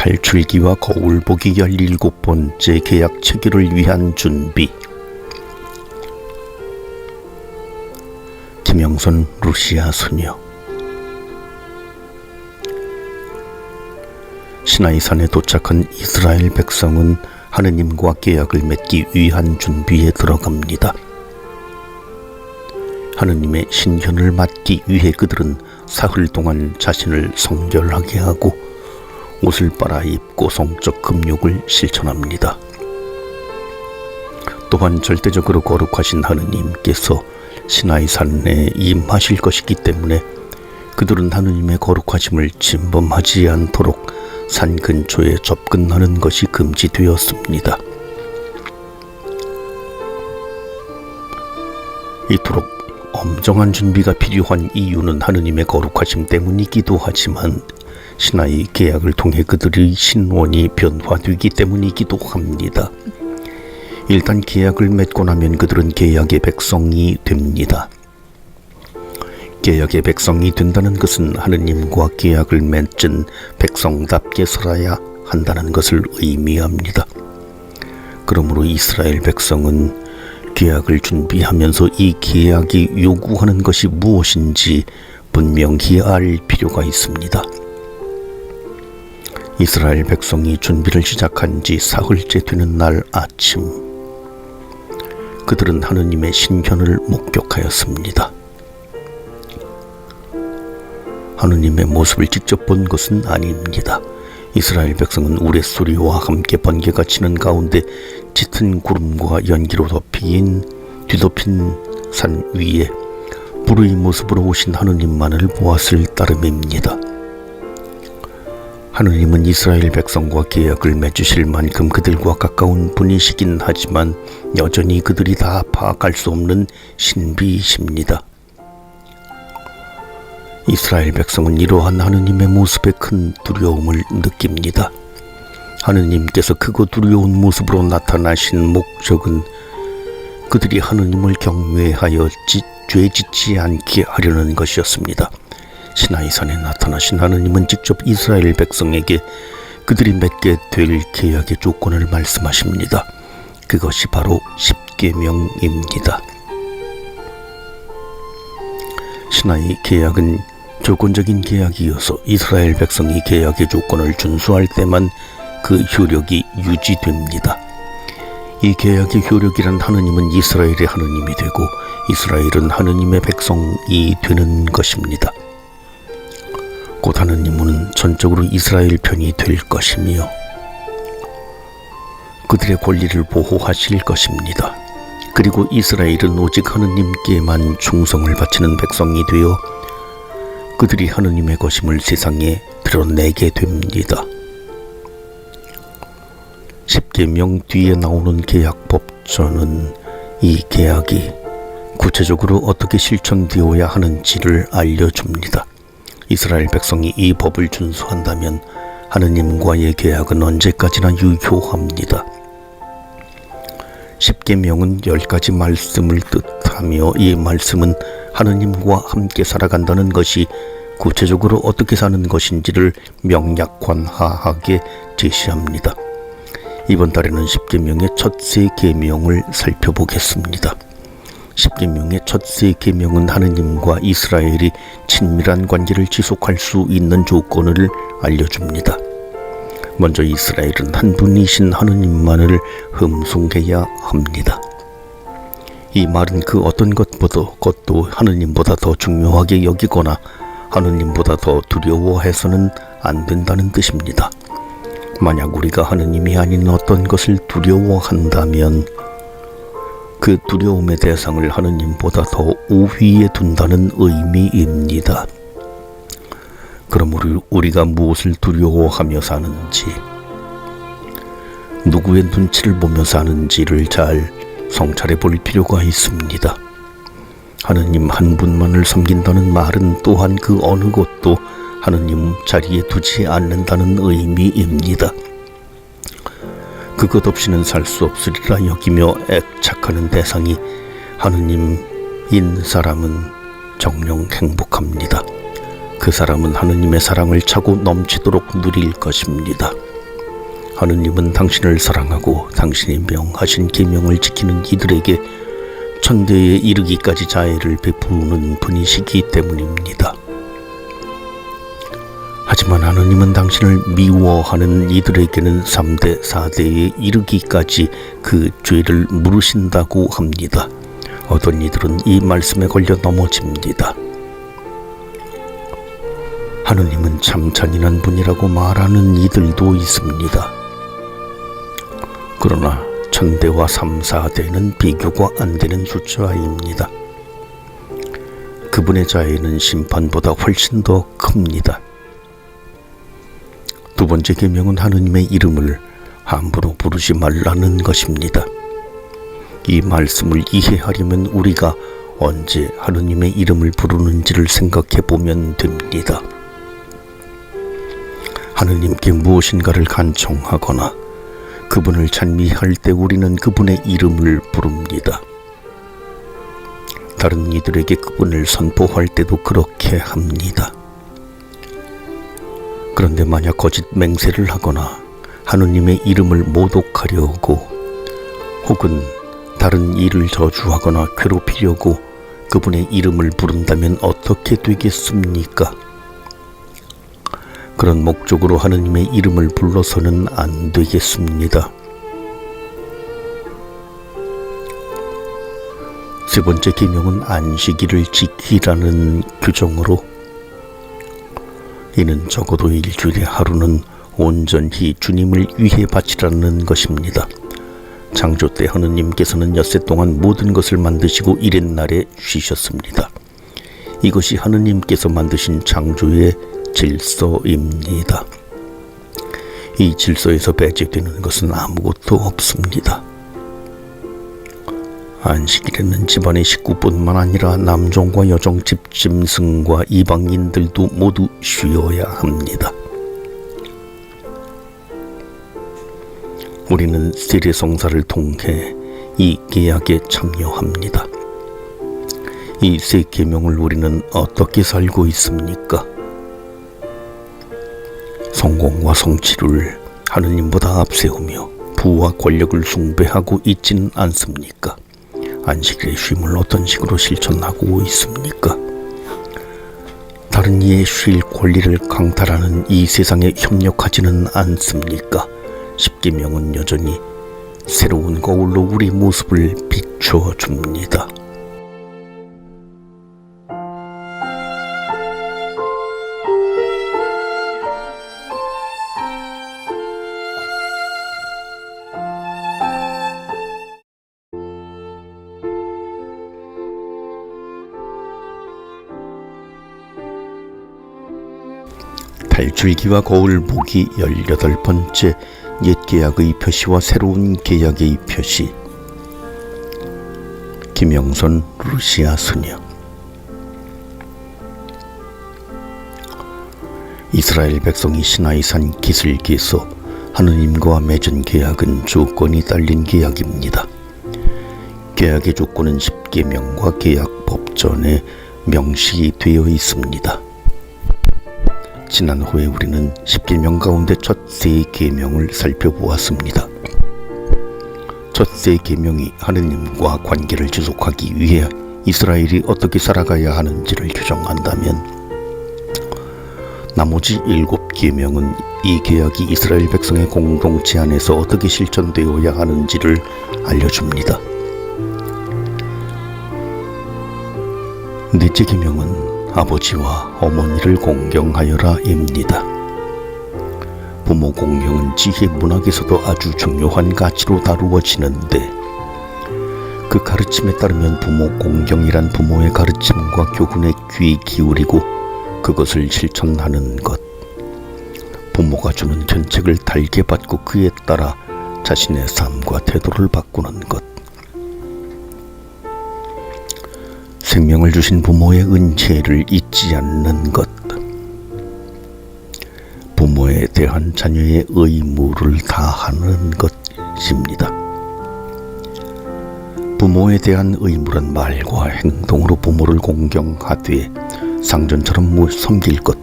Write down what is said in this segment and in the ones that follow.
탈출기와 거울보기 17번째 계약 체결을 위한 준비. 김영선 루시아 소녀. 시나이산에 도착한 이스라엘 백성은 하느님과 계약을 맺기 위한 준비에 들어갑니다. 하느님의 신현을 맡기 위해 그들은 사흘 동안 자신을 성결하게 하고 옷을 빨아입고 성적 금욕을 실천합니다. 또한 절대적으로 거룩하신 하느님께서 시나이산에 임하실 것이기 때문에 그들은 하느님의 거룩하심을 침범하지 않도록 산 근처에 접근하는 것이 금지되었습니다. 이토록 엄정한 준비가 필요한 이유는 하느님의 거룩하심 때문이기도 하지만 시나이 계약을 통해 그들의 신원이 변화되기 때문이기도 합니다. 일단 계약을 맺고 나면 그들은 계약의 백성이 됩니다. 계약의 백성이 된다는 것은 하느님과 계약을 맺은 백성답게 살아야 한다는 것을 의미합니다. 그러므로 이스라엘 백성은 계약을 준비하면서 이 계약이 요구하는 것이 무엇인지 분명히 알 필요가 있습니다. 이스라엘 백성이 준비를 시작한 지 사흘째 되는 날 아침, 그들은 하느님의 신현을 목격하였습니다. 하느님의 모습을 직접 본 것은 아닙니다. 이스라엘 백성은 우레소리와 함께 번개가 치는 가운데 짙은 구름과 연기로 뒤덮인 산 위에 불의 모습으로 오신 하느님만을 보았을 따름입니다. 하느님은 이스라엘 백성과 계약을 맺으실 만큼 그들과 가까운 분이시긴 하지만 여전히 그들이 다 파악할 수 없는 신비이십니다. 이스라엘 백성은 이러한 하느님의 모습에 큰 두려움을 느낍니다. 하느님께서 크고 두려운 모습으로 나타나신 목적은 그들이 하느님을 경외하여 죄 짓지 않게 하려는 것이었습니다. 시나이산에 나타나신 하느님은 직접 이스라엘 백성에게 그들이 맺게 될 계약의 조건을 말씀하십니다. 그것이 바로 십계명입니다. 시나이 계약은 조건적인 계약이어서 이스라엘 백성이 계약의 조건을 준수할 때만 그 효력이 유지됩니다. 이 계약의 효력이란 하느님은 이스라엘의 하느님이 되고 이스라엘은 하느님의 백성이 되는 것입니다. 곧 하느님은 전적으로 이스라엘 편이 될 것이며 그들의 권리를 보호하실 것입니다. 그리고 이스라엘은 오직 하느님께만 충성을 바치는 백성이 되어 그들이 하느님의 것임을 세상에 드러내게 됩니다. 십계명 뒤에 나오는 계약법전은 이 계약이 구체적으로 어떻게 실천되어야 하는지를 알려줍니다. 이스라엘 백성이 이 법을 준수한다면 하느님과의 계약은 언제까지나 유효합니다. 십계명은 10가지 말씀을 뜻하며 이 말씀은 하느님과 함께 살아간다는 것이 구체적으로 어떻게 사는 것인지를 명약관하하게 제시합니다. 이번 달에는 십계명의 첫 세 계명을 살펴보겠습니다. 십계명의 첫 세 계명은 하느님과 이스라엘이 친밀한 관계를 지속할 수 있는 조건을 알려줍니다. 먼저 이스라엘은 한 분이신 하느님만을 흠숭해야 합니다. 이 말은 그 어떤 것도 하느님보다 더 중요하게 여기거나 하느님보다 더 두려워해서는 안 된다는 뜻입니다. 만약 우리가 하느님이 아닌 어떤 것을 두려워한다면 그 두려움의 대상을 하느님보다 더 우위에 둔다는 의미입니다. 그러므로 우리가 무엇을 두려워하며 사는지, 누구의 눈치를 보며 사는지를 잘 성찰해 볼 필요가 있습니다. 하느님 한 분만을 섬긴다는 말은 또한 그 어느 것도 하느님 자리에 두지 않는다는 의미입니다. 그것 없이는 살 수 없으리라 여기며 애착하는 대상이 하느님인 사람은 정녕 행복합니다. 그 사람은 하느님의 사랑을 차고 넘치도록 누릴 것입니다. 하느님은 당신을 사랑하고 당신이 명하신 계명을 지키는 이들에게 천대에 이르기까지 자애를 베푸는 분이시기 때문입니다. 하지만 하느님은 당신을 미워하는 이들에게는 3대, 4대에 이르기까지 그 죄를 물으신다고 합니다. 어떤 이들은 이 말씀에 걸려 넘어집니다. 하느님은 참 잔인한 분이라고 말하는 이들도 있습니다. 그러나 1000대와 3, 4대는 비교가 안 되는 숫자입니다. 그분의 자애는 심판보다 훨씬 더 큽니다. 두 번째 계명은 하느님의 이름을 함부로 부르지 말라는 것입니다. 이 말씀을 이해하려면 우리가 언제 하느님의 이름을 부르는지를 생각해 보면 됩니다. 하느님께 무엇인가를 간청하거나 그분을 찬미할 때 우리는 그분의 이름을 부릅니다. 다른 이들에게 그분을 선포할 때도 그렇게 합니다. 그런데 만약 거짓 맹세를 하거나 하느님의 이름을 모독하려고 혹은 다른 이를 저주하거나 괴롭히려고 그분의 이름을 부른다면 어떻게 되겠습니까? 그런 목적으로 하느님의 이름을 불러서는 안 되겠습니다. 세 번째 계명은 안식일을 지키라는 규정으로 이는 적어도 일주일에 하루는 온전히 주님을 위해 바치라는 것입니다. 창조 때 하느님께서는 엿새 동안 모든 것을 만드시고 이렛 날에 쉬셨습니다. 이것이 하느님께서 만드신 창조의 질서입니다. 이 질서에서 배제되는 것은 아무것도 없습니다. 안식일에는 집안의 식구뿐만 아니라 남종과 여종, 집짐승과 이방인들도 모두 쉬어야 합니다. 우리는 세례성사를 통해 이 계약에 참여합니다. 이 세 계명을 우리는 어떻게 살고 있습니까? 성공과 성취를 하느님보다 앞세우며 부와 권력을 숭배하고 있지는 않습니까? 안식일의 쉼을 어떤 식으로 실천하고 있습니까? 다른 이의 쉴 권리를 강탈하는 이 세상에 협력하지는 않습니까? 십계명은 여전히 새로운 거울로 우리 모습을 비춰줍니다. 탈출기와 거울보기 18번째 옛 계약의 표시와 새로운 계약의 표시. 김영선 루시아 소녀. 이스라엘 백성이 시나이산 기슭에서 하느님과 맺은 계약은 조건이 딸린 계약입니다. 계약의 조건은 십계명과 계약 법전에 명시되어 있습니다. 지난 후에 우리는 십계명 가운데 첫 세 계명을 살펴보았습니다. 첫 세 계명이 하느님과 관계를 지속하기 위해 이스라엘이 어떻게 살아가야 하는지를 규정한다면 나머지 7계명은 이 계약이 이스라엘 백성의 공동체 안에서 어떻게 실천되어야 하는지를 알려줍니다. 넷째 계명은 아버지와 어머니를 공경하여라입니다. 부모 공경은 지혜 문학에서도 아주 중요한 가치로 다루어지는데 그 가르침에 따르면 부모 공경이란 부모의 가르침과 교훈에 귀 기울이고 그것을 실천하는 것, 부모가 주는 견책을 달게 받고 그에 따라 자신의 삶과 태도를 바꾸는 것, 생명을 주신 부모의 은혜를 잊지 않는 것, 부모에 대한 자녀의 의무를 다하는 것입니다. 부모에 대한 의무란 말과 행동으로 부모를 공경하되 상전처럼 섬길 것,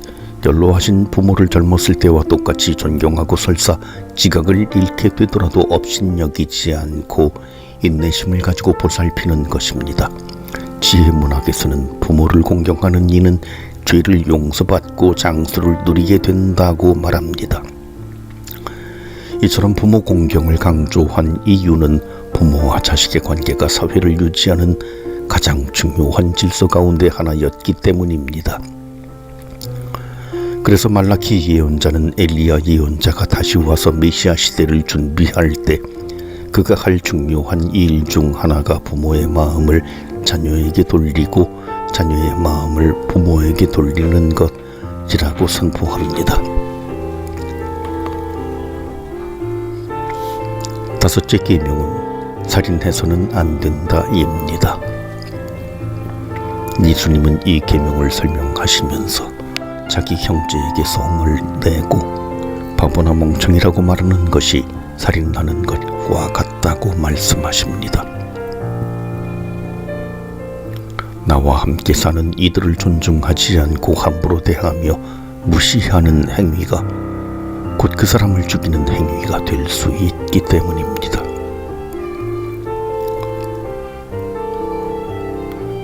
연로하신 부모를 젊었을 때와 똑같이 존경하고 설사 지각을 잃게 되더라도 업신여기지 않고 인내심을 가지고 보살피는 것입니다. 지혜문학에서는 부모를 공경하는 이는 죄를 용서받고 장수를 누리게 된다고 말합니다. 이처럼 부모 공경을 강조한 이유는 부모와 자식의 관계가 사회를 유지하는 가장 중요한 질서 가운데 하나였기 때문입니다. 그래서 말라키 예언자는 엘리야 예언자가 다시 와서 메시아 시대를 준비할 때 그가 할 중요한 일 중 하나가 부모의 마음을 자녀에게 돌리고 자녀의 마음을 부모에게 돌리는 것이라고 선포합니다. 다섯째 계명은 살인해서는 안 된다입니다. 예수님은 이 계명을 설명하시면서 자기 형제에게 성을 내고 바보나 멍청이라고 말하는 것이 살인하는 것과 같다고 말씀하십니다. 나와 함께 사는 이들을 존중하지 않고 함부로 대하며 무시하는 행위가 곧 그 사람을 죽이는 행위가 될 수 있기 때문입니다.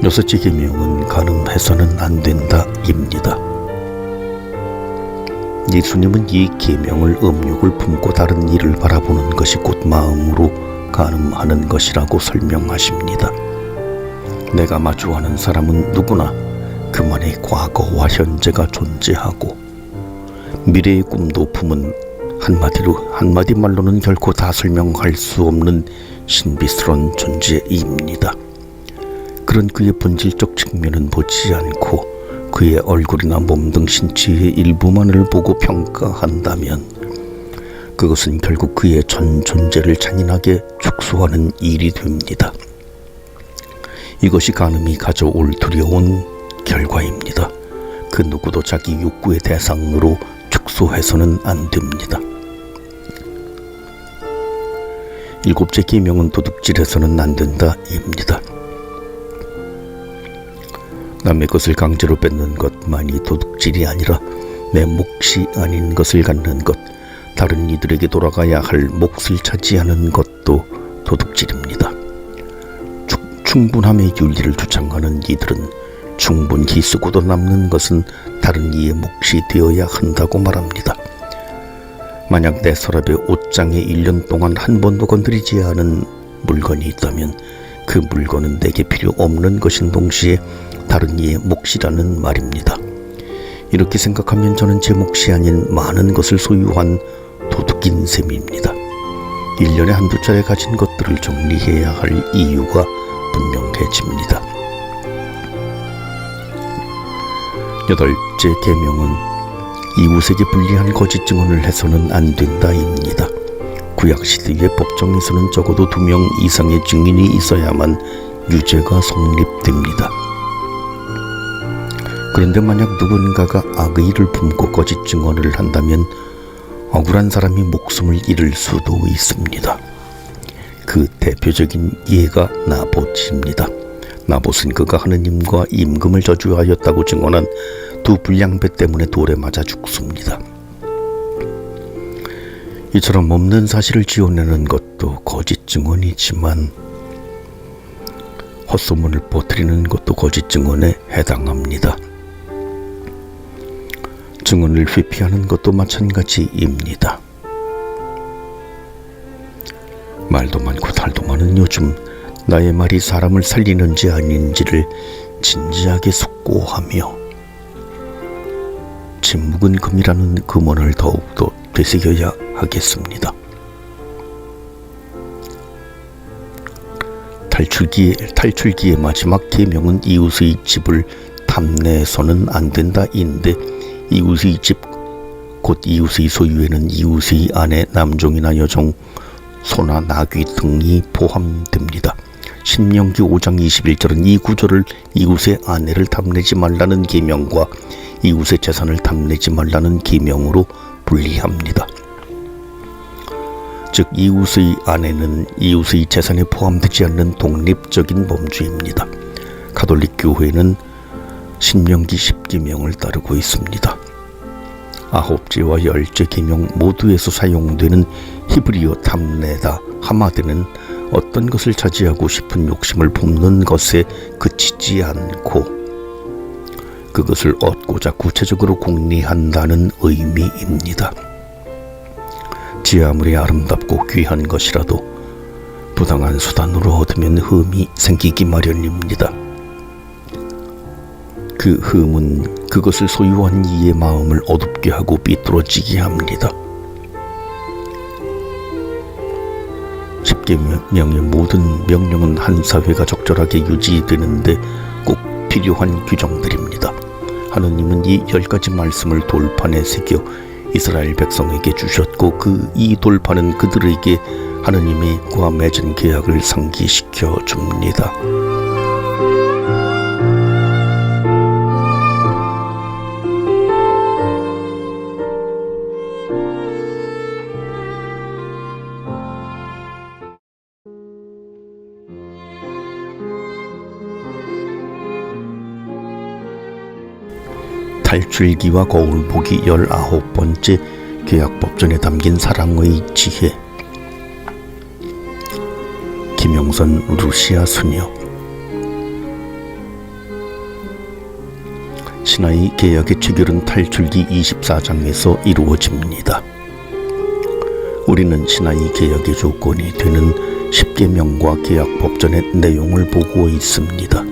여섯째 계명은 간음해서는 안 된다입니다. 예수님은 이 계명을 음욕을 품고 다른 이를 바라보는 것이 곧 마음으로 간음하는 것이라고 설명하십니다. 내가 마주하는 사람은 누구나 그만의 과거와 현재가 존재하고 미래의 꿈도 품은 한마디 말로는 결코 다 설명할 수 없는 신비스러운 존재입니다. 그런 그의 본질적 측면은 보지 않고 그의 얼굴이나 몸 등 신체의 일부만을 보고 평가한다면 그것은 결국 그의 전 존재를 잔인하게 축소하는 일이 됩니다. 이것이 간음이 가져올 두려운 결과입니다. 그 누구도 자기 욕구의 대상으로 축소해서는 안 됩니다. 일곱째 계명은 도둑질해서는 안 된다입니다. 남의 것을 강제로 뺏는 것만이 도둑질이 아니라 내 몫이 아닌 것을 갖는 것, 다른 이들에게 돌아가야 할 몫을 차지하는 것도 도둑질입니다. 충분함의 윤리를 주장하는 이들은 충분히 쓰고도 남는 것은 다른 이의 몫이 되어야 한다고 말합니다. 만약 내 서랍에 옷장에 1년 동안 한 번도 건드리지 않은 물건이 있다면 그 물건은 내게 필요 없는 것인 동시에 다른 이의 몫이라는 말입니다. 이렇게 생각하면 저는 제 몫이 아닌 많은 것을 소유한 도둑인 셈입니다. 1년에 한두 차례 가진 것들을 정리해야 할 이유가 분명해집니다. 여덟째 계명은 이웃에게 불리한 거짓 증언을 해서는 안 된다입니다. 구약시대의 법정에서는 적어도 2명 이상의 증인이 있어야만 유죄가 성립됩니다. 그런데 만약 누군가가 악의를 품고 거짓 증언을 한다면 억울한 사람이 목숨을 잃을 수도 있습니다. 그 대표적인 예가 나봇입니다. 나봇은 그가 하느님과 임금을 저주하였다고 증언한 2 불량배 때문에 돌에 맞아 죽습니다. 이처럼 없는 사실을 지어내는 것도 거짓 증언이지만 헛소문을 퍼뜨리는 것도 거짓 증언에 해당합니다. 증언을 회피하는 것도 마찬가지입니다. 말도 많고 탈도 많은 요즘 나의 말이 사람을 살리는지 아닌지를 진지하게 숙고하며 침묵은 금이라는 금언을 더욱더 되새겨야 하겠습니다. 탈출기의 마지막 계명은 이웃의 집을 탐내서는 안 된다인데 이웃의 집, 곧 이웃의 소유에는 이웃의 아내, 남종이나 여종, 소나 나귀 등이 포함됩니다. 신명기 5장 21절은 이 구절을 이웃의 아내를 탐내지 말라는 계명과 이웃의 재산을 탐내지 말라는 계명으로 분리합니다. 즉 이웃의 아내는 이웃의 재산에 포함되지 않는 독립적인 범주입니다. 가톨릭 교회는 신명기 10계명을 따르고 있습니다. 9제와 10제 계명 모두에서 사용되는 히브리어 탐레다 하마드는 어떤 것을 차지하고 싶은 욕심을 품는 것에 그치지 않고 그것을 얻고자 구체적으로 궁리한다는 의미입니다. 지 아무리 아름답고 귀한 것이라도 부당한 수단으로 얻으면 흠이 생기기 마련입니다. 그 흠은 그것을 소유한 이의 마음을 어둡게 하고 삐뚤어지게 합니다. 십계명의 모든 명령은 한 사회가 적절하게 유지되는데 꼭 필요한 규정들입니다. 하느님은 이 10가지 말씀을 돌판에 새겨 이스라엘 백성에게 주셨고 이 돌판은 그들에게 하느님과 맺은 계약을 상기시켜 줍니다. 탈출기와 거울보기 19번째 계약법전에 담긴 사랑의 지혜. 김영선 루시아 수녀. 시나이 계약의 체결은 탈출기 24장에서 이루어집니다. 우리는 시나이 계약의 조건이 되는 십계명과 계약법전의 내용을 보고 있습니다.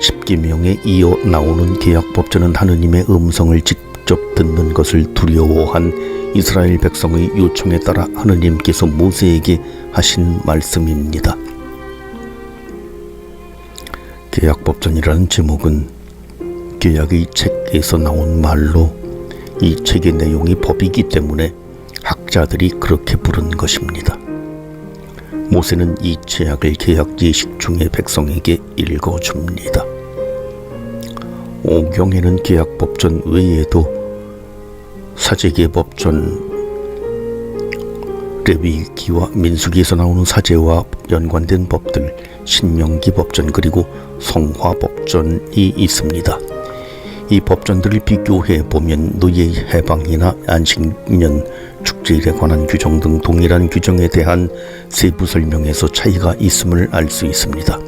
십계명에 이어 나오는 계약법전은 하느님의 음성을 직접 듣는 것을 두려워한 이스라엘 백성의 요청에 따라 하느님께서 모세에게 하신 말씀입니다. 계약법전이라는 제목은 계약의 책에서 나온 말로 이 책의 내용이 법이기 때문에 학자들이 그렇게 부른 것입니다. 모세는 이 죄악을 계약 예식 중에 백성에게 읽어줍니다. 오경에는 계약법전 외에도 사제계법전, 레위기와 민수기에서 나오는 사제와 연관된 법들, 신명기 법전 그리고 성화법전이 있습니다. 이 법전들을 비교해 보면 노예 해방이나 안식년, 축제일에 관한 규정 등 동일한 규정에 대한 세부 설명에서 차이가 있음을 알 수 있습니다.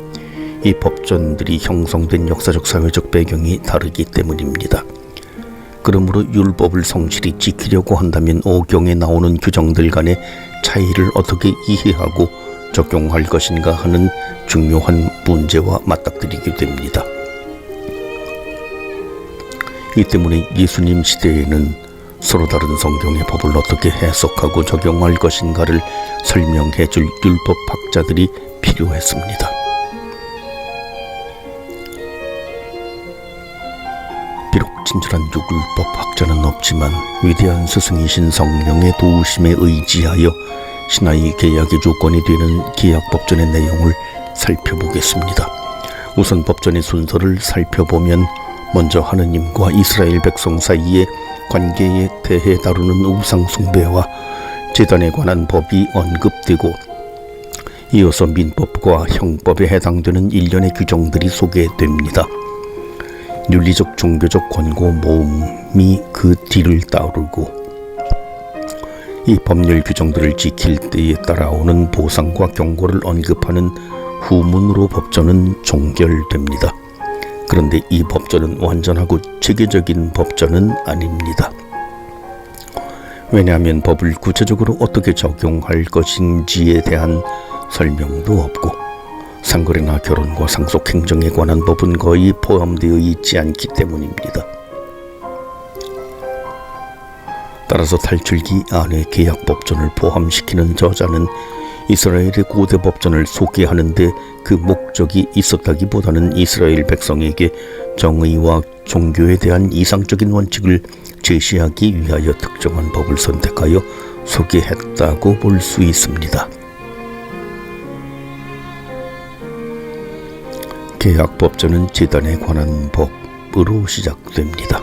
이 법전들이 형성된 역사적 사회적 배경이 다르기 때문입니다. 그러므로 율법을 성실히 지키려고 한다면 오경에 나오는 규정들 간의 차이를 어떻게 이해하고 적용할 것인가 하는 중요한 문제와 맞닥뜨리게 됩니다. 이 때문에 예수님 시대에는 서로 다른 성경의 법을 어떻게 해석하고 적용할 것인가를 설명해 줄 율법학자들이 필요했습니다. 비록 친절한 율법학자는 없지만 위대한 스승이신 성령의 도우심에 의지하여 시나이 계약의 조건이 되는 계약법전의 내용을 살펴보겠습니다. 우선 법전의 순서를 살펴보면 먼저 하느님과 이스라엘 백성 사이의 관계에 대해 다루는 우상 숭배와 제단에 관한 법이 언급되고 이어서 민법과 형법에 해당되는 일련의 규정들이 소개됩니다. 윤리적 종교적 권고 모음이 그 뒤를 따르고 이 법률 규정들을 지킬 때에 따라오는 보상과 경고를 언급하는 후문으로 법전은 종결됩니다. 그런데 이 법전은 완전하고 체계적인 법전은 아닙니다. 왜냐하면 법을 구체적으로 어떻게 적용할 것인지에 대한 설명도 없고 상거래나 결혼과 상속행정에 관한 법은 거의 포함되어 있지 않기 때문입니다. 따라서 탈출기 안에 계약법전을 포함시키는 저자는 이스라엘의 고대 법전을 소개하는데 그 목적이 있었다기보다는 이스라엘 백성에게 정의와 종교에 대한 이상적인 원칙을 제시하기 위하여 특정한 법을 선택하여 소개했다고 볼 수 있습니다. 계약법전은 제단에 관한 법으로 시작됩니다.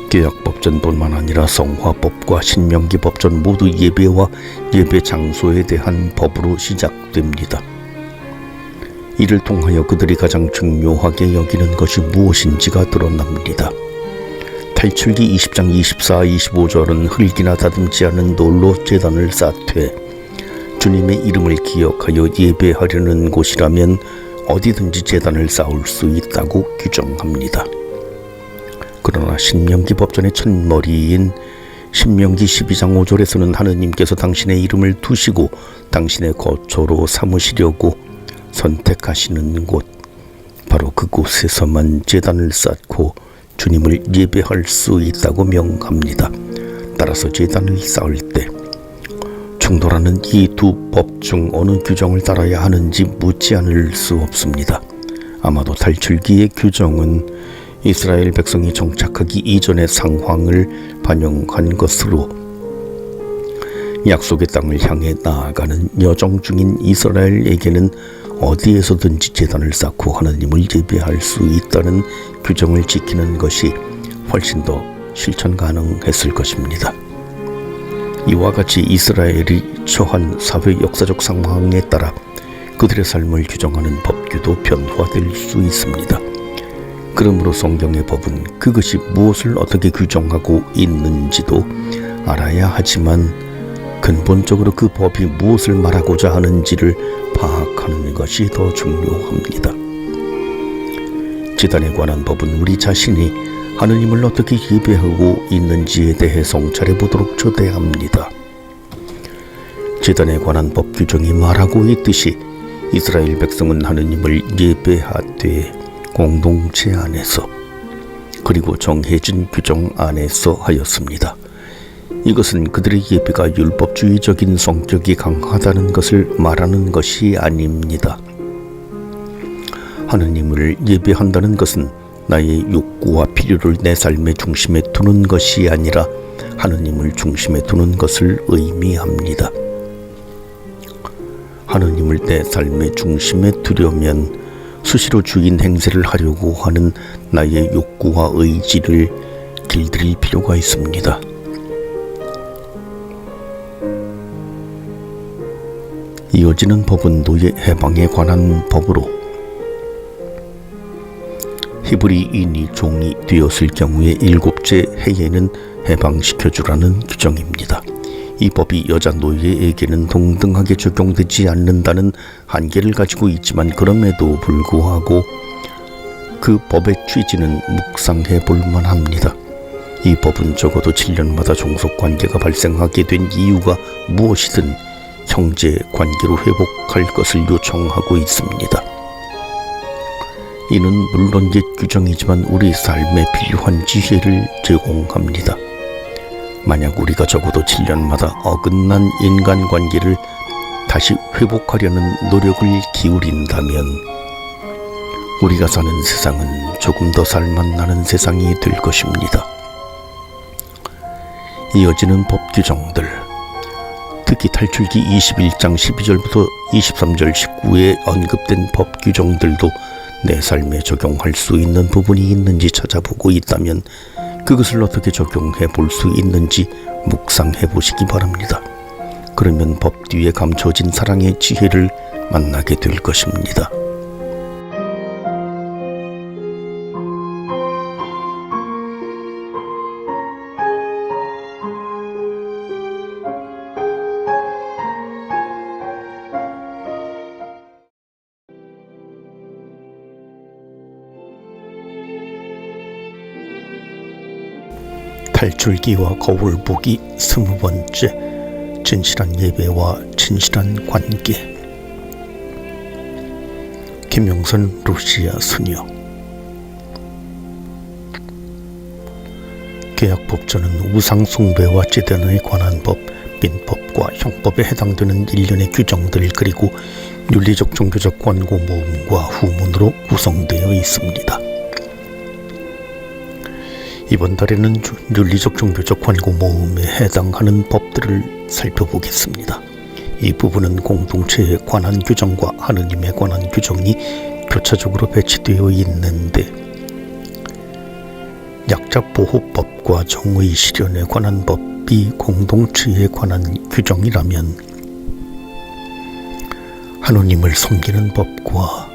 계약법전뿐만 아니라 성화법과 신명기법전 모두 예배와 예배 장소에 대한 법으로 시작됩니다. 이를 통하여 그들이 가장 중요하게 여기는 것이 무엇인지가 드러납니다. 탈출기 20장 24, 25절은 흙이나 다듬지 않은 돌로 제단을 쌓되 주님의 이름을 기억하여 예배하려는 곳이라면 어디든지 제단을 쌓을 수 있다고 규정합니다. 그러나 신명기 법전의 첫머리인 신명기 12장 5절에서는 하느님께서 당신의 이름을 두시고 당신의 거처로 삼으시려고 선택하시는 곳, 바로 그곳에서만 제단을 쌓고 주님을 예배할 수 있다고 명합니다. 따라서 제단을 쌓을 때 충돌하는 이 두 법 중 어느 규정을 따라야 하는지 묻지 않을 수 없습니다. 아마도 탈출기의 규정은 이스라엘 백성이 정착하기 이전의 상황을 반영한 것으로 약속의 땅을 향해 나아가는 여정 중인 이스라엘에게는 어디에서든지 제단을 쌓고 하나님을 예배할 수 있다는 규정을 지키는 것이 훨씬 더 실천 가능했을 것입니다. 이와 같이 이스라엘이 처한 사회 역사적 상황에 따라 그들의 삶을 규정하는 법규도 변화될 수 있습니다. 그러므로 성경의 법은 그것이 무엇을 어떻게 규정하고 있는지도 알아야 하지만 근본적으로 그 법이 무엇을 말하고자 하는지를 파악하는 것이 더 중요합니다. 제단에 관한 법은 우리 자신이 하느님을 어떻게 예배하고 있는지에 대해 성찰해 보도록 초대합니다. 제단에 관한 법 규정이 말하고 있듯이 이스라엘 백성은 하느님을 예배하되 공동체 안에서 그리고 정해진 규정 안에서 하였습니다. 이것은 그들의 예배가 율법주의적인 성격이 강하다는 것을 말하는 것이 아닙니다. 하느님을 예배한다는 것은 나의 욕구와 필요를 내 삶의 중심에 두는 것이 아니라 하느님을 중심에 두는 것을 의미합니다. 하느님을 내 삶의 중심에 두려면 수시로 주인 행세를 하려고 하는 나의 욕구와 의지를 길들일 필요가 있습니다. 이어지는 법은 노예 해방에 관한 법으로 히브리인이 종이 되었을 경우에 7째 해에는 해방시켜주라는 규정입니다. 이 법이 여자 노예에게는 동등하게 적용되지 않는다는 한계를 가지고 있지만 그럼에도 불구하고 그 법의 취지는 묵상해 볼 만합니다. 이 법은 적어도 7년마다 종속관계가 발생하게 된 이유가 무엇이든 형제 관계로 회복할 것을 요청하고 있습니다. 이는 물론 옛 규정이지만 우리 삶에 필요한 지혜를 제공합니다. 만약 우리가 적어도 7년마다 어긋난 인간관계를 다시 회복하려는 노력을 기울인다면 우리가 사는 세상은 조금 더 살맛나는 세상이 될 것입니다. 이어지는 법 규정들, 특히 탈출기 21장 12절부터 23절 19에 언급된 법 규정들도 내 삶에 적용할 수 있는 부분이 있는지 찾아보고 있다면 그것을 어떻게 적용해 볼 수 있는지 묵상해 보시기 바랍니다. 그러면 법 뒤에 감춰진 사랑의 지혜를 만나게 될 것입니다. 탈출기와 거울 보기 20번째, 진실한 예배와 진실한 관계. 김용선 루시아 수녀. 계약법전은 우상숭배와 제단에 관한 법, 민법과 형법에 해당되는 일련의 규정들 그리고 윤리적 종교적 권고 모음과 후문으로 구성되어 있습니다. 이번 달에는 윤리적 종교적 권고 모음에 해당하는 법들을 살펴보겠습니다. 이 부분은 공동체에 관한 규정과 하느님에 관한 규정이 교차적으로 배치되어 있는데 약자보호법과 정의 실현에 관한 법이 공동체에 관한 규정이라면 하느님을 섬기는 법과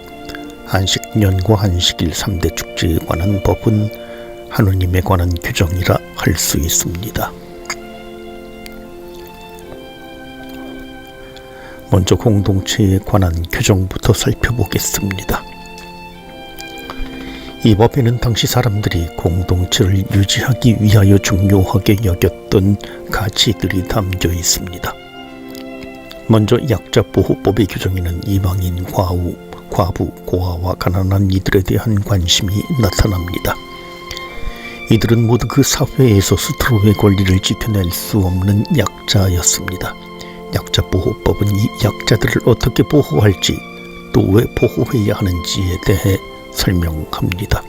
안식년과 안식일 3대 축제에 관한 법은 하느님에 관한 규정이라 할 수 있습니다. 먼저 공동체에 관한 규정부터 살펴보겠습니다. 이 법에는 당시 사람들이 공동체를 유지하기 위하여 중요하게 여겼던 가치들이 담겨 있습니다. 먼저 약자보호법의 규정에는 이방인, 과부, 고아와 가난한 이들에 대한 관심이 나타납니다. 이들은 모두 그 사회에서 스스로의 권리를 지켜낼 수 없는 약자였습니다. 약자보호법은 이 약자들을 어떻게 보호할지, 또 왜 보호해야 하는지에 대해 설명합니다.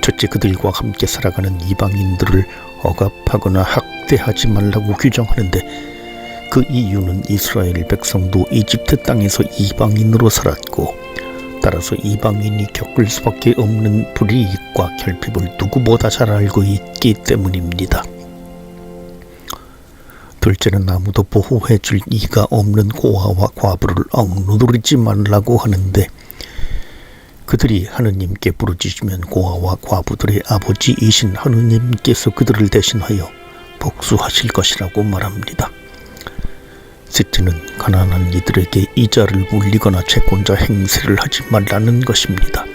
첫째, 그들과 함께 살아가는 이방인들을 억압하거나 학대하지 말라고 규정하는데, 그 이유는 이스라엘 백성도 이집트 땅에서 이방인으로 살았고, 따라서 이방인이 겪을 수밖에 없는 불이익과 결핍을 누구보다 잘 알고 있기 때문입니다. 둘째는 아무도 보호해줄 이가 없는 고아와 과부를 억누르지 말라고 하는데, 그들이 하느님께 부르짖으면 고아와 과부들의 아버지이신 하느님께서 그들을 대신하여 복수하실 것이라고 말합니다. 셋째는 가난한 이들에게 이자를 물리거나 채권자 행세를 하지 말라는 것입니다.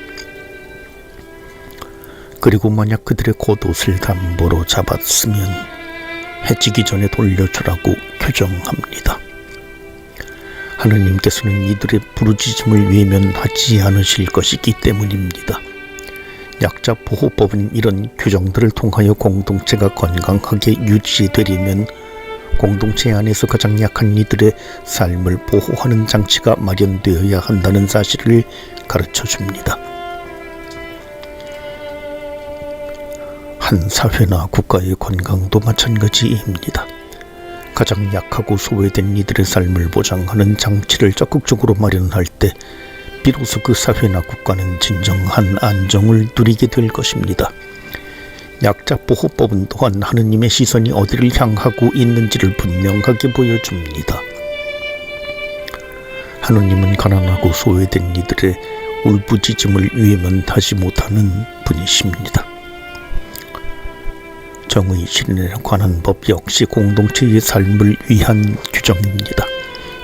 그리고 만약 그들의 겉옷을 담보로 잡았으면 해지기 전에 돌려주라고 규정합니다. 하느님께서는 이들의 부르짖음을 외면하지 않으실 것이기 때문입니다. 약자보호법은 이런 규정들을 통하여 공동체가 건강하게 유지되려면 공동체 안에서 가장 약한 이들의 삶을 보호하는 장치가 마련되어야 한다는 사실을 가르쳐줍니다. 한 사회나 국가의 건강도 마찬가지입니다. 가장 약하고 소외된 이들의 삶을 보장하는 장치를 적극적으로 마련할 때 비로소 그 사회나 국가는 진정한 안정을 누리게 될 것입니다. 약자보호법은 또한 하느님의 시선이 어디를 향하고 있는지를 분명하게 보여줍니다. 하느님은 가난하고 소외된 이들의 울부짖음을 외면하지 못하는 분이십니다. 정의 실현에 관한 법 역시 공동체의 삶을 위한 규정입니다.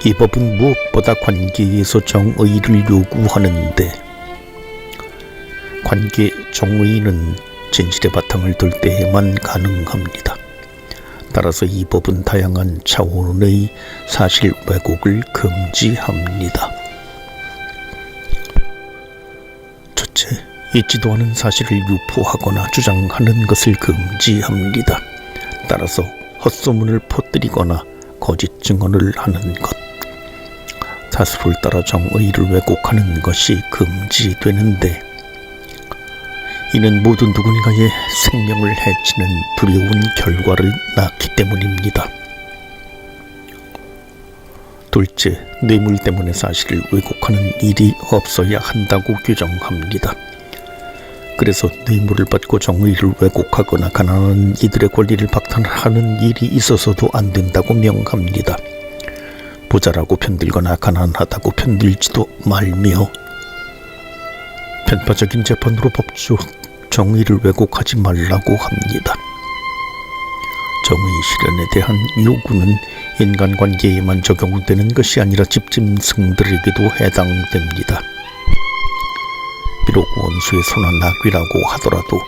이 법은 무엇보다 관계에서 정의를 요구하는데, 관계 정의는 진실의 바탕을 둘 때에만 가능합니다. 따라서 이 법은 다양한 차원의 사실 왜곡을 금지합니다. 첫째, 있지도 않은 사실을 유포하거나 주장하는 것을 금지합니다. 따라서 헛소문을 퍼뜨리거나 거짓 증언을 하는 것, 사수를 따라 정의를 왜곡하는 것이 금지되는데, 이는 모두 누군가의 생명을 해치는 두려운 결과를 낳기 때문입니다. 둘째, 뇌물 때문에 사실을 왜곡하는 일이 없어야 한다고 규정합니다. 그래서 뇌물을 받고 정의를 왜곡하거나 가난한 이들의 권리를 박탈하는 일이 있어서도 안 된다고 명합니다. 부자라고 편들거나 가난하다고 편들지도 말며, 편파적인 재판으로 법적 정의를 왜곡하지 말라고 합니다. 정의 실현에 대한 요구는 인간관계에만 적용되는 것이 아니라 집짐승들에게도 해당됩니다. 비록 원수의 손은 악귀라고 하더라도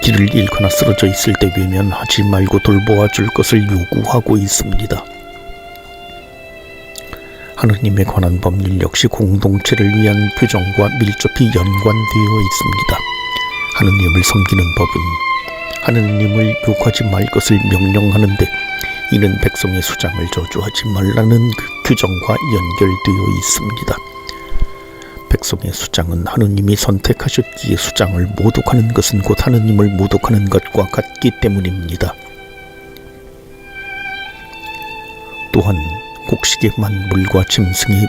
길을 잃거나 쓰러져 있을 때 외면하지 말고 돌보아 줄 것을 요구하고 있습니다. 하느님에 관한 법률 역시 공동체를 위한 규정과 밀접히 연관되어 있습니다. 하느님을 섬기는 법은 하느님을 욕하지 말 것을 명령하는데, 이는 백성의 수장을 저주하지 말라는 그 규정과 연결되어 있습니다. 백성의 수장은 하느님이 선택하셨기에 수장을 모독하는 것은 곧 하느님을 모독하는 것과 같기 때문입니다. 또한 곡식의 만물과 짐승의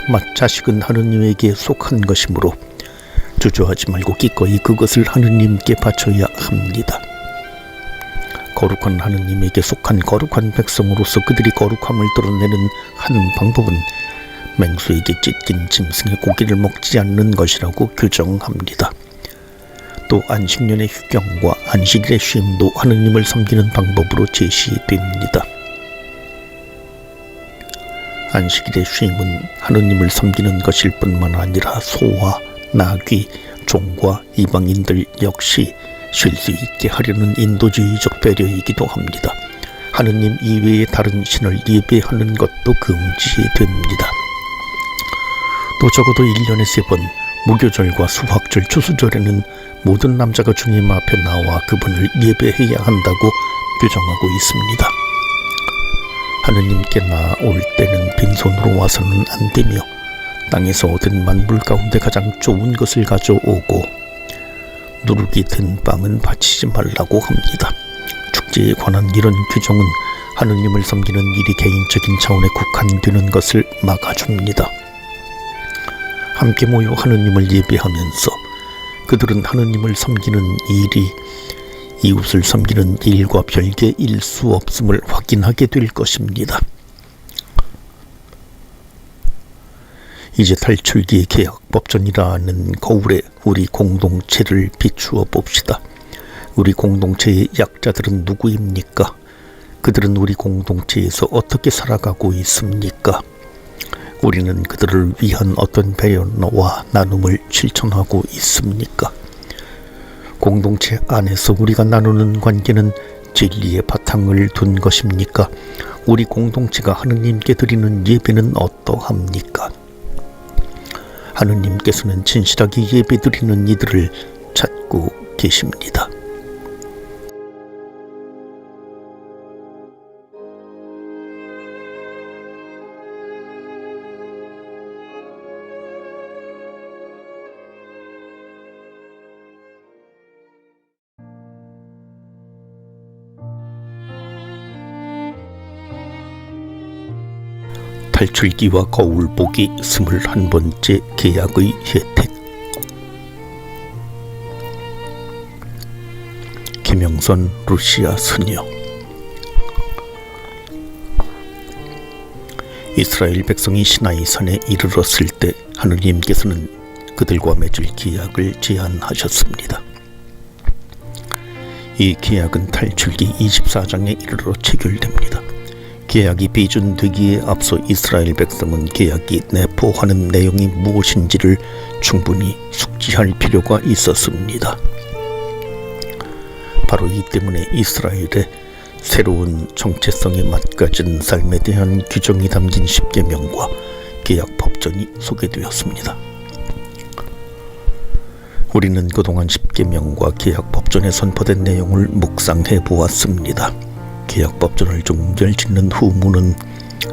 맏자식은 하느님에게 속한 것이므로 주저하지 말고 기꺼이 그것을 하느님께 바쳐야 합니다. 거룩한 하느님에게 속한 거룩한 백성으로서 그들이 거룩함을 드러내는 한 방법은 맹수에게 찢긴 짐승의 고기를 먹지 않는 것이라고 규정합니다. 또 안식년의 휴경과 안식일의 쉼도 하느님을 섬기는 방법으로 제시됩니다. 안식일의 쉼은 하느님을 섬기는 것일 뿐만 아니라 소와 나귀, 종과 이방인들 역시 쉴 수 있게 하려는 인도주의적 배려이기도 합니다. 하느님 이외의 다른 신을 예배하는 것도 금지됩니다. 또 적어도 1년에 3번 무교절과 수확절, 추수절에는 모든 남자가 주님 앞에 나와 그분을 예배해야 한다고 규정하고 있습니다. 하느님께 나올 때는 빈손으로 와서는 안 되며 땅에서 얻은 만물 가운데 가장 좋은 것을 가져오고 누룩이 든 빵은 바치지 말라고 합니다. 축제에 관한 이런 규정은 하느님을 섬기는 일이 개인적인 차원에 국한되는 것을 막아줍니다. 함께 모여 하느님을 예배하면서 그들은 하느님을 섬기는 일이 이웃을 섬기는 일과 별개일 수 없음을 확인하게 될 것입니다. 이제 탈출기의 계약법전이라는 거울에 우리 공동체를 비추어 봅시다. 우리 공동체의 약자들은 누구입니까? 그들은 우리 공동체에서 어떻게 살아가고 있습니까? 우리는 그들을 위한 어떤 배려와 나눔을 실천하고 있습니까? 공동체 안에서 우리가 나누는 관계는 진리의 바탕을 둔 것입니까? 우리 공동체가 하느님께 드리는 예배는 어떠합니까? 하느님께서는 진실하게 예배드리는 이들을 찾고 계십니다. 탈출기와 거울 보기 21번째 계약의 혜택. 김영선 루시아 스녀. 이스라엘 백성이 시나이산에 이르렀을 때 하느님께서는 그들과 맺을 계약을 제안하셨습니다. 이 계약은 탈출기 24장에 이르러 체결됩니다. 계약이 비준되기에 앞서 이스라엘 백성은 계약이 내포하는 내용이 무엇인지를 충분히 숙지할 필요가 있었습니다. 바로 이 때문에 이스라엘의 새로운 정체성에 맞가진 삶에 대한 규정이 담긴 십계명과 계약 법전이 소개되었습니다. 우리는 그동안 십계명과 계약 법전에 선포된 내용을 묵상해 보았습니다. 계약 법전을 종결짓는 후문은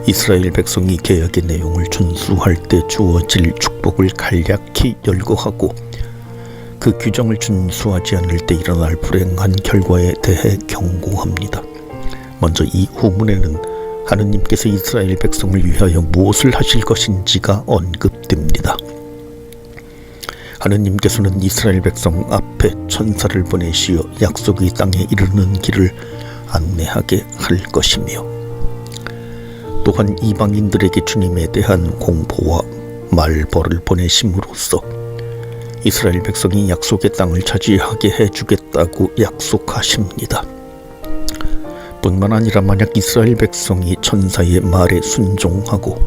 이스라엘 백성이 계약의 내용을 준수할 때 주어질 축복을 간략히 열거하고 그 규정을 준수하지 않을 때 일어날 불행한 결과에 대해 경고합니다. 먼저 이 후문에는 하느님께서 이스라엘 백성을 위하여 무엇을 하실 것인지가 언급됩니다. 하느님께서는 이스라엘 백성 앞에 천사를 보내시어 약속의 땅에 이르는 길을 안내하게 할 것이며, 또한 이방인들에게 주님에 대한 공포와 말벌을 보내심으로써 이스라엘 백성이 약속의 땅을 차지하게 해주겠다고 약속하십니다. 뿐만 아니라 만약 이스라엘 백성이 천사의 말에 순종하고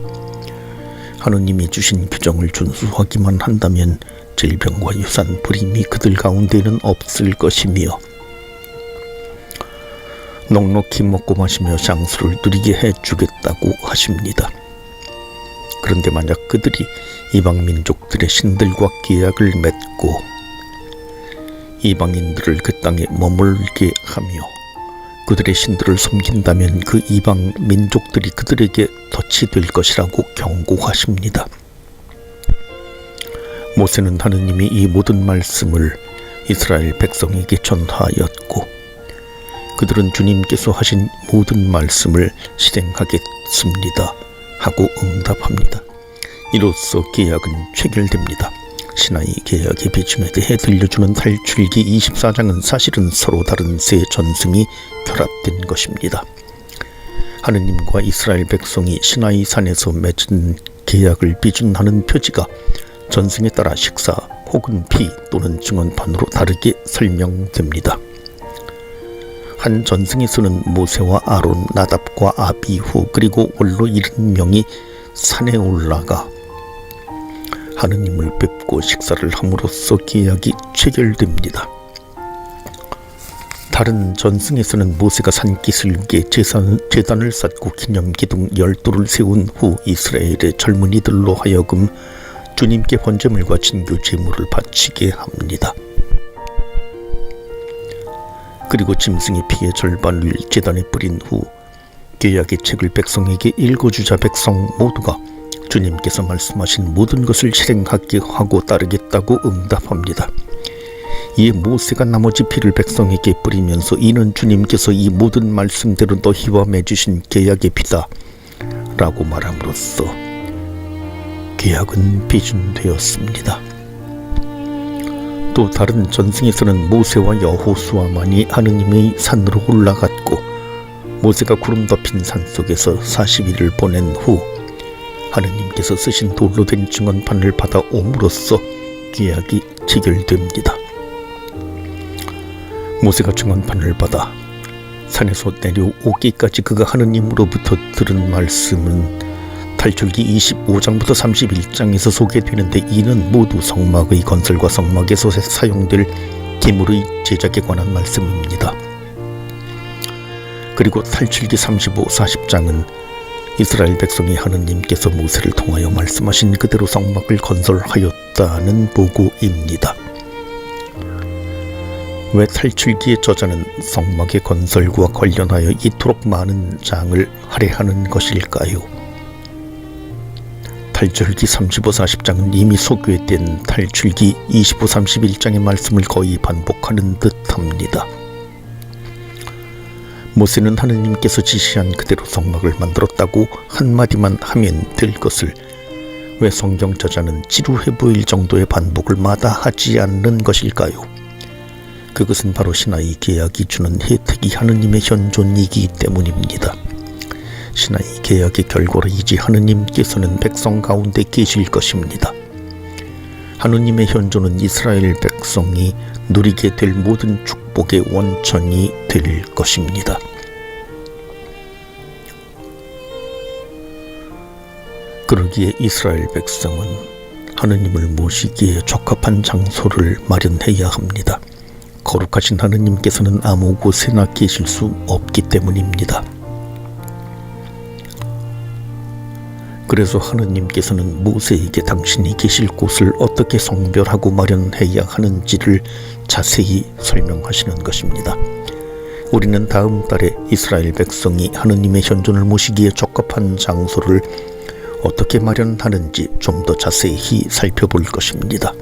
하느님이 주신 규정을 준수하기만 한다면 질병과 유산, 불임이 그들 가운데는 없을 것이며 넉넉히 먹고 마시며 장수를 누리게 해주겠다고 하십니다. 그런데 만약 그들이 이방 민족들의 신들과 계약을 맺고 이방인들을 그 땅에 머물게 하며 그들의 신들을 섬긴다면 그 이방 민족들이 그들에게 덫이 될 것이라고 경고하십니다. 모세는 하느님이 이 모든 말씀을 이스라엘 백성에게 전하였고 그들은 주님께서 하신 모든 말씀을 실행하겠습니다 하고 응답합니다. 이로써 계약은 체결됩니다. 시나이 계약의 비준에 대해 들려주는 탈출기 24장은 사실은 서로 다른 세 전승이 결합된 것입니다. 하느님과 이스라엘 백성이 시나이 산에서 맺은 계약을 비준하는 표지가 전승에 따라 식사 혹은 피 또는 증언판으로 다르게 설명됩니다. 한 전승에 쓰는 모세와 아론, 나답과 아비후 그리고 원로 70명이 산에 올라가 하느님을 뵙고 식사를 함으로써 계약이 체결됩니다. 다른 전승에서는 모세가 산기슭에 제단을 쌓고 기념기둥 12를 세운 후 이스라엘의 젊은이들로 하여금 주님께 번제물과 진교 제물을 바치게 합니다. 그리고 짐승의 피의 절반을 제단에 뿌린 후 계약의 책을 백성에게 읽어주자 백성 모두가 주님께서 말씀하신 모든 것을 실행하게 하고 따르겠다고 응답합니다. 이에 모세가 나머지 피를 백성에게 뿌리면서 이는 주님께서 이 모든 말씀대로 너희와 맺으신 계약의 피다 라고 말함으로써 계약은 비준되었습니다. 또 다른 전승에서는 모세와 여호수아만이 하느님의 산으로 올라갔고 모세가 구름 덮인 산속에서 40일을 보낸 후 하느님께서 쓰신 돌로 된 증언판을 받아 옴으로써 계약이 체결됩니다. 모세가 증언판을 받아 산에서 내려오기까지 그가 하느님으로부터 들은 말씀은 탈출기 25장부터 31장에서 소개되는데 이는 모두 성막의 건설과 성막에서 사용될 기물의 제작에 관한 말씀입니다. 그리고 탈출기 35, 40장은 이스라엘 백성이 하느님께서 모세를 통하여 말씀하신 그대로 성막을 건설하였다는 보고입니다. 왜 탈출기의 저자는 성막의 건설과 관련하여 이토록 많은 장을 할애하는 것일까요? 탈출기 35, 40장은 이미 소개된 탈출기 25, 31장의 말씀을 거의 반복하는 듯합니다. 모세는 하느님께서 지시한 그대로 성막을 만들었다고 한마디만 하면 될 것을 왜 성경 저자는 지루해 보일 정도의 반복을 마다하지 않는 것일까요? 그것은 바로 시나이 계약이 주는 혜택이 하느님의 현존이기 때문입니다. 시나이 계약의 결과로 이제 하느님께서는 백성 가운데 계실 것입니다. 하느님의 현존은 이스라엘 백성이 누리게 될 모든 축복의 원천이 될 것입니다. 그러기에 이스라엘 백성은 하느님을 모시기에 적합한 장소를 마련해야 합니다. 거룩하신 하느님께서는 아무 곳에나 계실 수 없기 때문입니다. 그래서 하느님께서는 모세에게 당신이 계실 곳을 어떻게 성별하고 마련해야 하는지를 자세히 설명하시는 것입니다. 우리는 다음 달에 이스라엘 백성이 하느님의 현존을 모시기에 적합한 장소를 어떻게 마련하는지 좀 더 자세히 살펴볼 것입니다.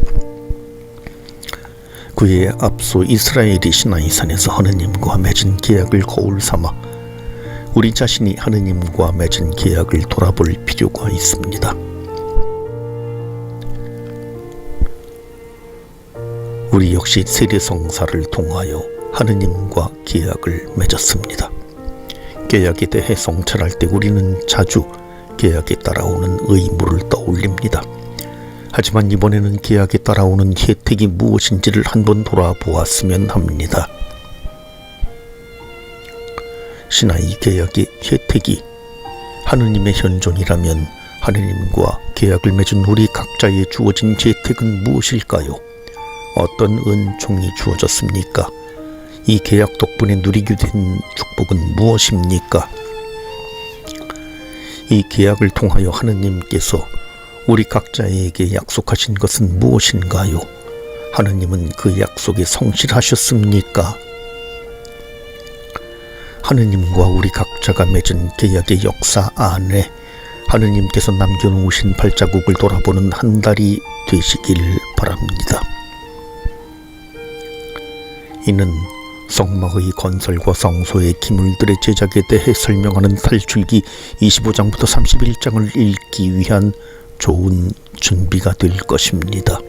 그에 앞서 이스라엘이 시나이산에서 하느님과 맺은 계약을 거울 삼아 우리 자신이 하느님과 맺은 계약을 돌아볼 필요가 있습니다. 우리 역시 세례성사를 통하여 하느님과 계약을 맺었습니다. 계약에 대해 성찰할 때 우리는 자주 계약에 따라오는 의무를 떠올립니다. 하지만 이번에는 계약에 따라오는 혜택이 무엇인지를 한번 돌아보았으면 합니다. 시나이 계약의 혜택이 하느님의 현존이라면 하느님과 계약을 맺은 우리 각자에 주어진 혜택은 무엇일까요? 어떤 은총이 주어졌습니까? 이 계약 덕분에 누리게 된 축복은 무엇입니까? 이 계약을 통하여 하느님께서 우리 각자에게 약속하신 것은 무엇인가요? 하느님은 그 약속에 성실하셨습니까? 하느님과 우리 각자가 맺은 계약의 역사 안에 하느님께서 남겨놓으신 발자국을 돌아보는 한 달이 되시길 바랍니다. 이는 성막의 건설과 성소의 기물들의 제작에 대해 설명하는 탈출기 25장부터 31장을 읽기 위한 좋은 준비가 될 것입니다.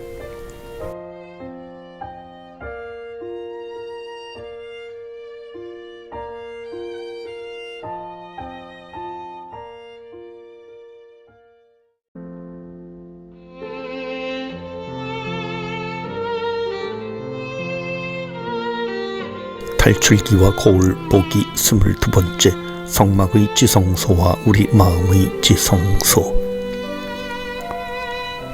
탈출기와 거울 보기 22번째 성막의 지성소와 우리 마음의 지성소.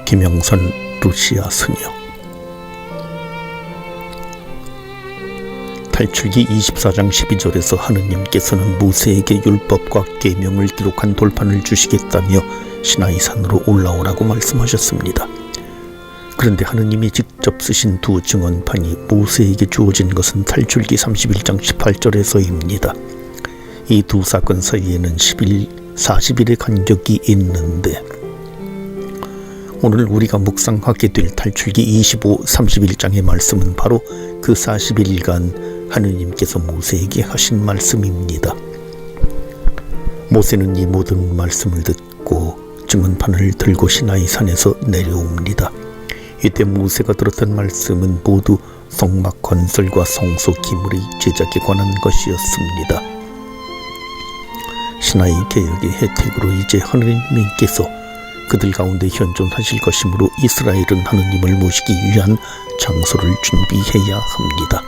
김영선 루시아 스녀. 탈출기 24장 12절에서 하느님께서는 모세에게 율법과 계명을 기록한 돌판을 주시겠다며 시나이산으로 올라오라고 말씀하셨습니다. 그런데 하느님이 직접 쓰신 두 증언판이 모세에게 주어진 것은 탈출기 31장 18절에서입니다. 이 두 사건 사이에는 40일의 간격이 있는데 오늘 우리가 묵상하게 될 탈출기 25, 31장의 말씀은 바로 그 40일간 하느님께서 모세에게 하신 말씀입니다. 모세는 이 모든 말씀을 듣고 증언판을 들고 시나이산에서 내려옵니다. 이때 모세가 들었던 말씀은 모두 성막 건설과 성소 기물의 제작에 관한 것이었습니다. 시나이 개혁의 혜택으로 이제 하느님께서 그들 가운데 현존하실 것이므로 이스라엘은 하느님을 모시기 위한 장소를 준비해야 합니다.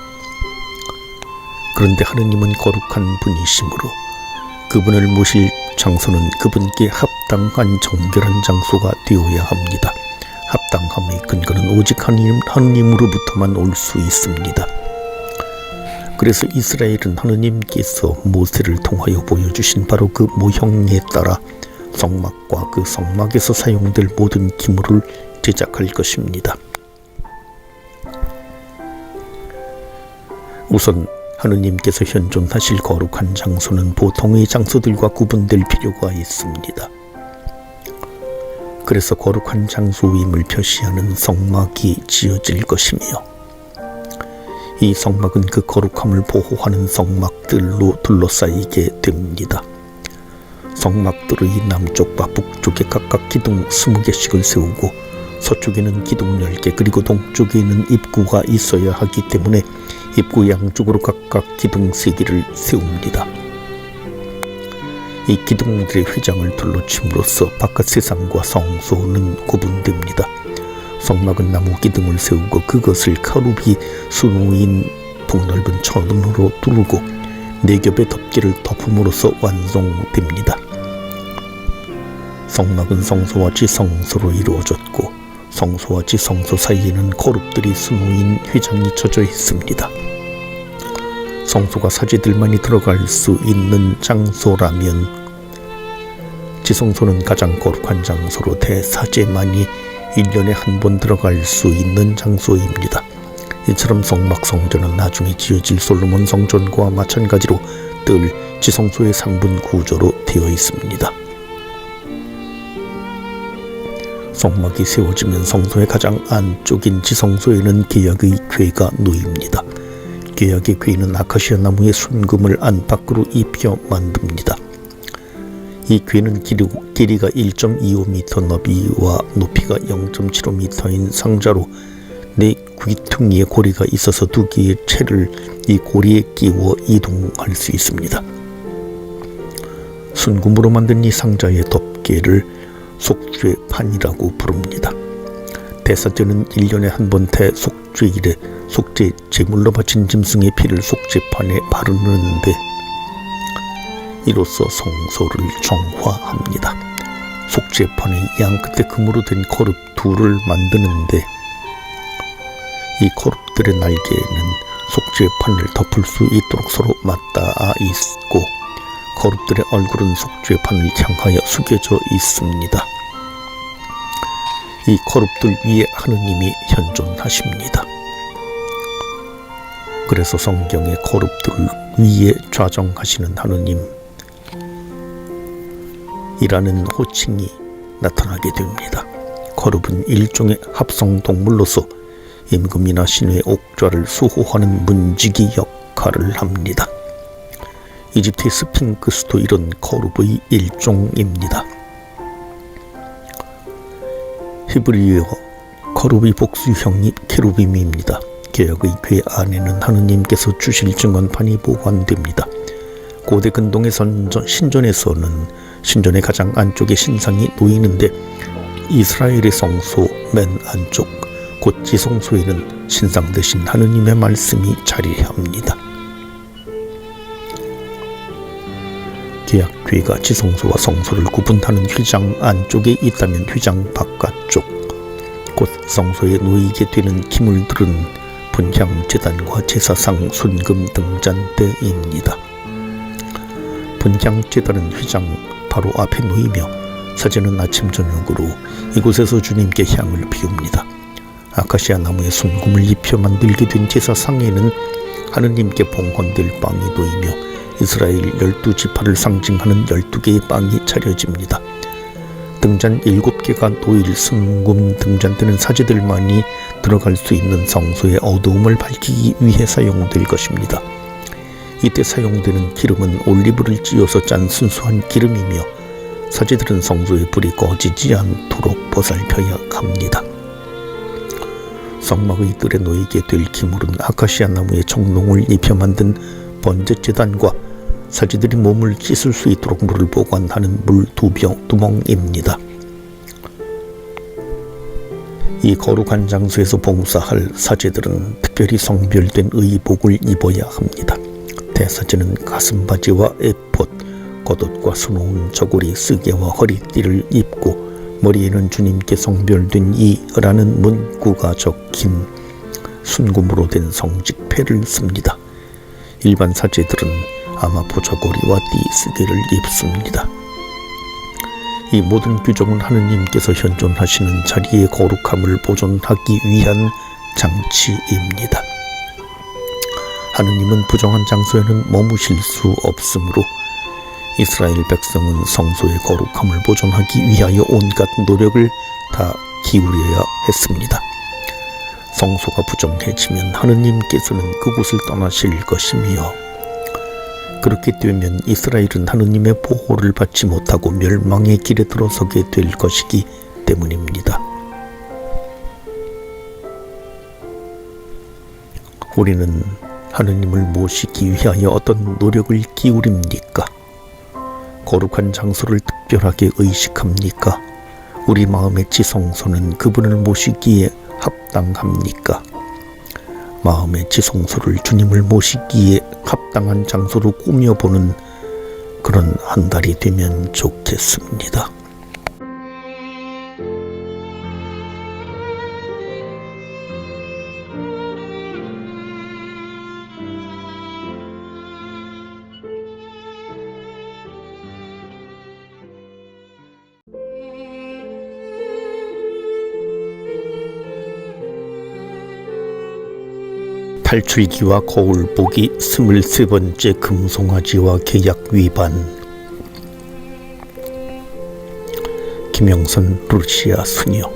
그런데 하느님은 거룩한 분이시므로 그분을 모실 장소는 그분께 합당한 정결한 장소가 되어야 합니다. 합당함의 근거는 오직 하느님으로부터만 올 수 있습니다. 그래서 이스라엘은 하느님께서 모세를 통하여 보여주신 바로 그 모형에 따라 성막과 그 성막에서 사용될 모든 기물을 제작할 것입니다. 우선 하느님께서 현존하실 거룩한 장소는 보통의 장소들과 구분될 필요가 있습니다. 그래서 거룩한 장소임을 표시하는 성막이 지어질 것이며 이 성막은 그 거룩함을 보호하는 성막들로 둘러싸이게 됩니다. 성막들의 남쪽과 북쪽에 각각 기둥 20개씩을 세우고 서쪽에는 기둥 10개 그리고 동쪽에는 입구가 있어야 하기 때문에 입구 양쪽으로 각각 기둥 3개를 세웁니다. 이 기둥들의 휘장을 둘러침으로써 바깥 세상과 성소는 구분됩니다. 성막은 나무 기둥을 세우고 그것을 카루비 수놓인 폭넓은 천으로 두르고 4겹의 덮개를 덮음으로써 완성됩니다. 성막은 성소와 지성소로 이루어졌고 성소와 지성소 사이에는 거룩들이 수놓인 휘장이 쳐져 있습니다. 성소가 사제들만이 들어갈 수 있는 장소라면 지성소는 가장 거룩한 장소로 대사제만이 1년에 한 번 들어갈 수 있는 장소입니다. 이처럼 성막 성전은 나중에 지어질 솔로몬 성전과 마찬가지로 늘 지성소의 상분 구조로 되어 있습니다. 성막이 세워지면 성소의 가장 안쪽인 지성소에는 계약의 궤가 놓입니다. 계약의 궤는 아카시아 나무의 순금을 안팎으로 입혀 만듭니다. 이 궤는 길이가 1.25m, 너비와 높이가 0.75m인 상자로 4귀퉁이의 고리가 있어서 2개의 채를 이 고리에 끼워 이동할 수 있습니다. 순금으로 만든 이 상자의 덮개를 속죄판이라고 부릅니다. 대사제는 1년에 한 번 대속죄일에 속죄 제물로 바친 짐승의 피를 속죄판에 바르는데 이로써 성소를 정화합니다. 속죄판의 양끝에 금으로 된 거룹 둘을 만드는데 이 거룹들의 날개에는 속죄판을 덮을 수 있도록 서로 맞닿아 있고 거룹들의 얼굴은 속죄판을 향하여 숙여져 있습니다. 이 거룹들 위에 하느님이 현존하십니다. 그래서 성경의 거룹들 위에 좌정하시는 하느님이라는 호칭이 나타나게 됩니다. 거룹은 일종의 합성동물로서 임금이나 신의 옥좌를 수호하는 문지기 역할을 합니다. 이집트의 스핑크스도 이런 거룹의 일종입니다. 히브리어 거룹의 복수형이 케루빔입니다. 개혁의 궤 안에는 하느님께서 주실 증언판이 보관됩니다. 고대 근동의 신전에서는 신전의 가장 안쪽에 신상이 놓이는데 이스라엘의 성소 맨 안쪽 곧 지성소에는 신상 대신 하느님의 말씀이 자리합니다. 계약궤가 지성소와 성소를 구분하는 휘장 안쪽에 있다면 휘장 바깥쪽, 곧 성소에 놓이게 되는 기물들은 분향제단과 제사상 순금 등잔대입니다. 분향제단은 휘장 바로 앞에 놓이며 사제는 아침 저녁으로 이곳에서 주님께 향을 피웁니다. 아카시아 나무에 순금을 입혀 만들게 된 제사상에는 하느님께 봉헌될 빵이 놓이며 이스라엘 12지파를 상징하는 12개의 빵이 차려집니다. 등잔 7개가 놓일 순금 등잔대는 사제들만이 들어갈 수 있는 성소의 어두움을 밝히기 위해 사용될 것입니다. 이때 사용되는 기름은 올리브를 찧어서 짠 순수한 기름이며 사제들은 성소의 불이 꺼지지 않도록 보살펴야 합니다. 성막의 뜰에 놓이게 될 기물은 아카시아 나무의 청농을 입혀 만든 번제제단과 사제들이 몸을 씻을 수 있도록 물을 보관하는 물 2멍입니다. 이 거룩한 장소에서 봉사할 사제들은 특별히 성별된 의복을 입어야 합니다. 대사제는 가슴바지와 에봇, 겉옷과 수놓은 저고리, 쓰개와 허리띠를 입고 머리에는 주님께 성별된 이라는 문구가 적힌 순금으로 된 성직패를 씁니다. 일반 사제들은 아마포 저고리와 띠, 쓰개를 입습니다. 이 모든 규정은 하느님께서 현존하시는 자리의 거룩함을 보존하기 위한 장치입니다. 하느님은 부정한 장소에는 머무실 수 없으므로 이스라엘 백성은 성소의 거룩함을 보존하기 위하여 온갖 노력을 다 기울여야 했습니다. 성소가 부정해지면 하느님께서는 그곳을 떠나실 것이며 그렇게 되면 이스라엘은 하느님의 보호를 받지 못하고 멸망의 길에 들어서게 될 것이기 때문입니다. 우리는 하느님을 모시기 위하여 어떤 노력을 기울입니까? 거룩한 장소를 특별하게 의식합니까? 우리 마음의 지성소는 그분을 모시기에 합당합니까? 마음의 지성소를 주님을 모시기에 합당한 장소로 꾸며보는 그런 한 달이 되면 좋겠습니다. 탈출기와 거울보기 23번째 금송아지와 계약 위반. 김영선 루시아 수녀.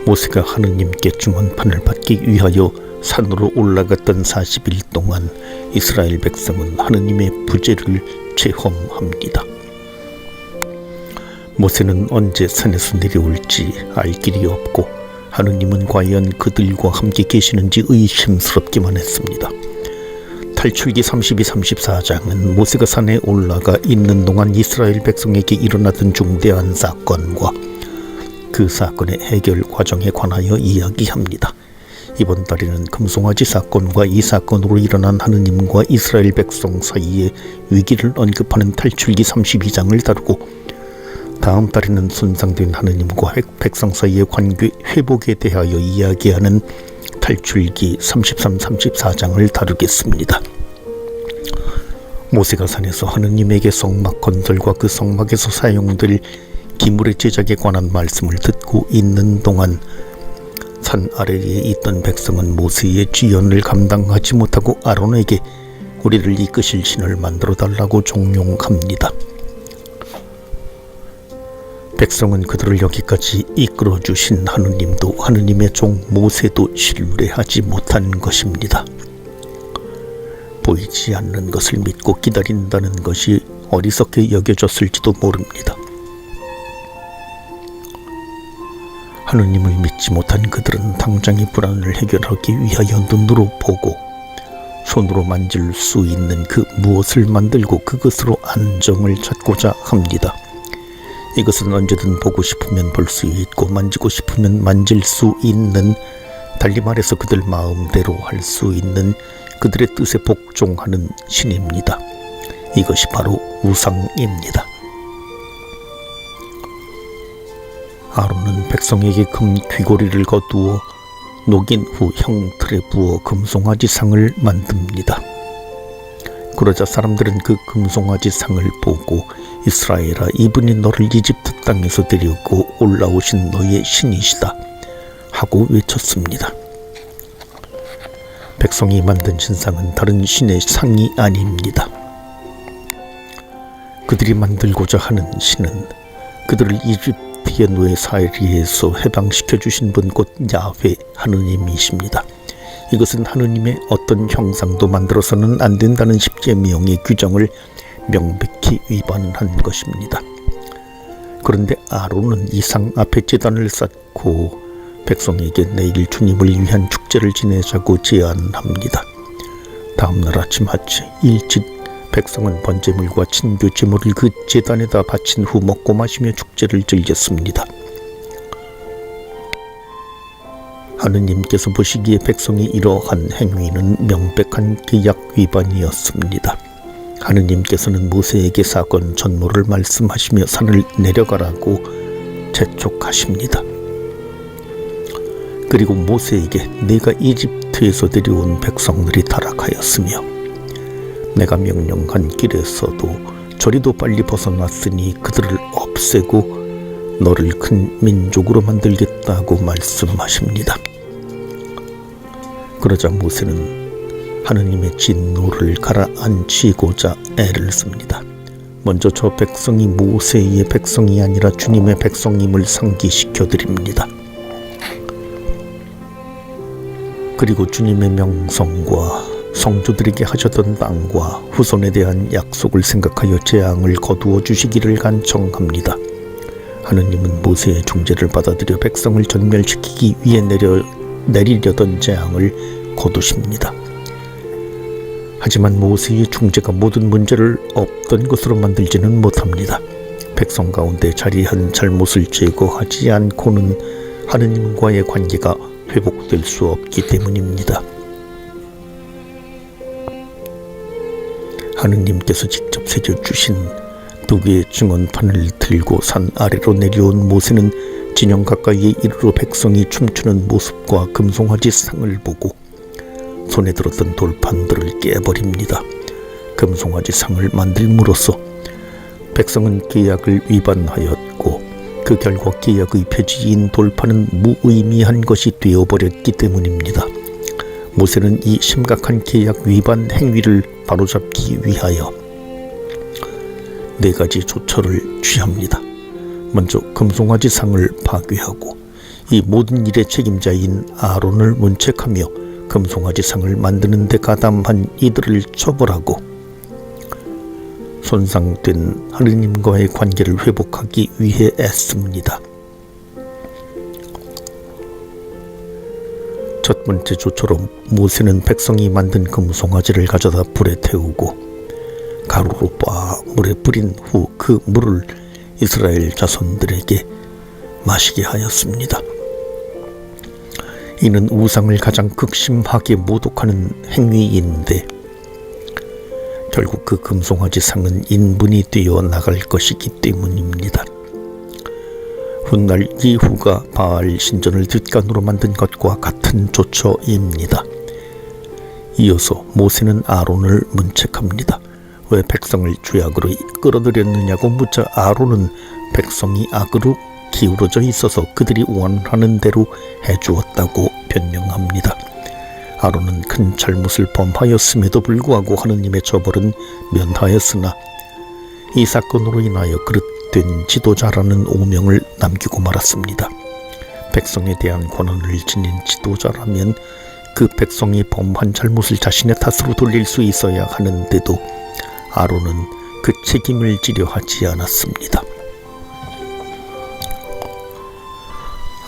모세가 하느님께 주문판을 받기 위하여 산으로 올라갔던 40일 동안 이스라엘 백성은 하느님의 부재를 체험합니다. 모세는 언제 산에서 내려올지 알 길이 없고 하느님은 과연 그들과 함께 계시는지 의심스럽기만 했습니다. 탈출기 32, 34장은 모세가 산에 올라가 있는 동안 이스라엘 백성에게 일어나던 중대한 사건과 그 사건의 해결 과정에 관하여 이야기합니다. 이번 달에는 금송아지 사건과 이 사건으로 일어난 하느님과 이스라엘 백성 사이의 위기를 언급하는 탈출기 32장을 다루고 다음 달에는 손상된 하느님과 백성 사이의 관계 회복에 대하여 이야기하는 탈출기 33, 34장을 다루겠습니다. 모세가 산에서 하느님에게 성막 건설과 그 성막에서 사용될 기물의 제작에 관한 말씀을 듣고 있는 동안 산 아래에 있던 백성은 모세의 지연을 감당하지 못하고 아론에게 우리를 이끄실 신을 만들어 달라고 종용합니다. 백성은 그들을 여기까지 이끌어 주신 하느님도 하느님의 종 모세도 신뢰하지 못한 것입니다. 보이지 않는 것을 믿고 기다린다는 것이 어리석게 여겨졌을지도 모릅니다. 하느님을 믿지 못한 그들은 당장의 불안을 해결하기 위하여 눈으로 보고 손으로 만질 수 있는 그 무엇을 만들고 그것으로 안정을 찾고자 합니다. 이것은 언제든 보고 싶으면 볼 수 있고 만지고 싶으면 만질 수 있는, 달리 말해서 그들 마음대로 할 수 있는 그들의 뜻에 복종하는 신입니다. 이것이 바로 우상입니다. 아론은 백성에게 금 귀고리를 거두어 녹인 후 형틀에 부어 금송아지 상을 만듭니다. 그러자 사람들은 그 금송아지 상을 보고 이스라엘아, 이분이 너를 이집트 땅에서 데리고 올라오신 너의 신이시다 하고 외쳤습니다. 백성이 만든 신상은 다른 신의 상이 아닙니다. 그들이 만들고자 하는 신은 그들을 이집트의 노예 사이에서 해방시켜 주신 분 곧 야훼 하느님이십니다. 이것은 하느님의 어떤 형상도 만들어서는 안 된다는 십계명의 규정을 명백히 위반한 것입니다. 그런데 아론은 이 상 앞에 제단을 쌓고 백성에게 내일 주님을 위한 축제를 지내자고 제안합니다. 다음날 아침 일찍 백성은 번제물과 친교 제물을 그 제단에다 바친 후 먹고 마시며 축제를 즐겼습니다. 하느님께서 보시기에 백성이 이러한 행위는 명백한 계약 위반이었습니다. 하느님께서는 모세에게 사건 전모를 말씀하시며 산을 내려가라고 재촉하십니다. 그리고 모세에게 내가 이집트에서 데려온 백성들이 타락하였으며 내가 명령한 길에서도 저리도 빨리 벗어났으니 그들을 없애고 너를 큰 민족으로 만들겠다고 말씀하십니다. 그러자 모세는 하느님의 진노를 가라앉히고자 애를 씁니다. 먼저 저 백성이 모세의 백성이 아니라 주님의 백성임을 상기시켜 드립니다. 그리고 주님의 명성과 성도들에게 하셨던 땅과 후손에 대한 약속을 생각하여 재앙을 거두어 주시기를 간청합니다. 하느님은 모세의 중재를 받아들여 백성을 전멸시키기 위해 내리려던 재앙을 거두십니다. 하지만 모세의 중재가 모든 문제를 없던 것으로 만들지는 못합니다. 백성 가운데 자리한 잘못을 제거하지 않고는 하느님과의 관계가 회복될 수 없기 때문입니다. 하느님께서 직접 새겨주신 두 개의 증언판을 들고 산 아래로 내려온 모세는 진영 가까이에 이르러 백성이 춤추는 모습과 금송아지 상을 보고 손에 들었던 돌판들을 깨버립니다. 금송아지 상을 만들므로써 백성은 계약을 위반하였고 그 결과 계약의 표지인 돌판은 무의미한 것이 되어버렸기 때문입니다. 모세는 이 심각한 계약 위반 행위를 바로잡기 위하여 4가지 조처를 취합니다. 먼저 금송아지 상을 파괴하고 이 모든 일의 책임자인 아론을 문책하며 금송아지 상을 만드는 데 가담한 이들을 처벌하고 손상된 하느님과의 관계를 회복하기 위해 애씁니다. 첫 번째 조처로 모세는 백성이 만든 금송아지를 가져다 불에 태우고 가루로 빻아 물에 뿌린 후 그 물을 이스라엘 자손들에게 마시게 하였습니다. 이는 우상을 가장 극심하게 모독하는 행위인데 결국 그 금송아지 상은 인분이 되어 나갈 것이기 때문입니다. 훗날 예후가 바알 신전을 뒷간으로 만든 것과 같은 조처입니다. 이어서 모세는 아론을 문책합니다. 왜 백성을 죄악으로 끌어들였느냐고 묻자 아론은 백성이 악으로 기울어져 있어서 그들이 원하는 대로 해주었다고 변명합니다. 아론은 큰 잘못을 범하였음에도 불구하고 하느님의 처벌은 면하였으나 이 사건으로 인하여 그릇된 지도자라는 오명을 남기고 말았습니다. 백성에 대한 권한을 지닌 지도자라면 그 백성이 범한 잘못을 자신의 탓으로 돌릴 수 있어야 하는데도 아론은 그 책임을 지려 하지 않았습니다.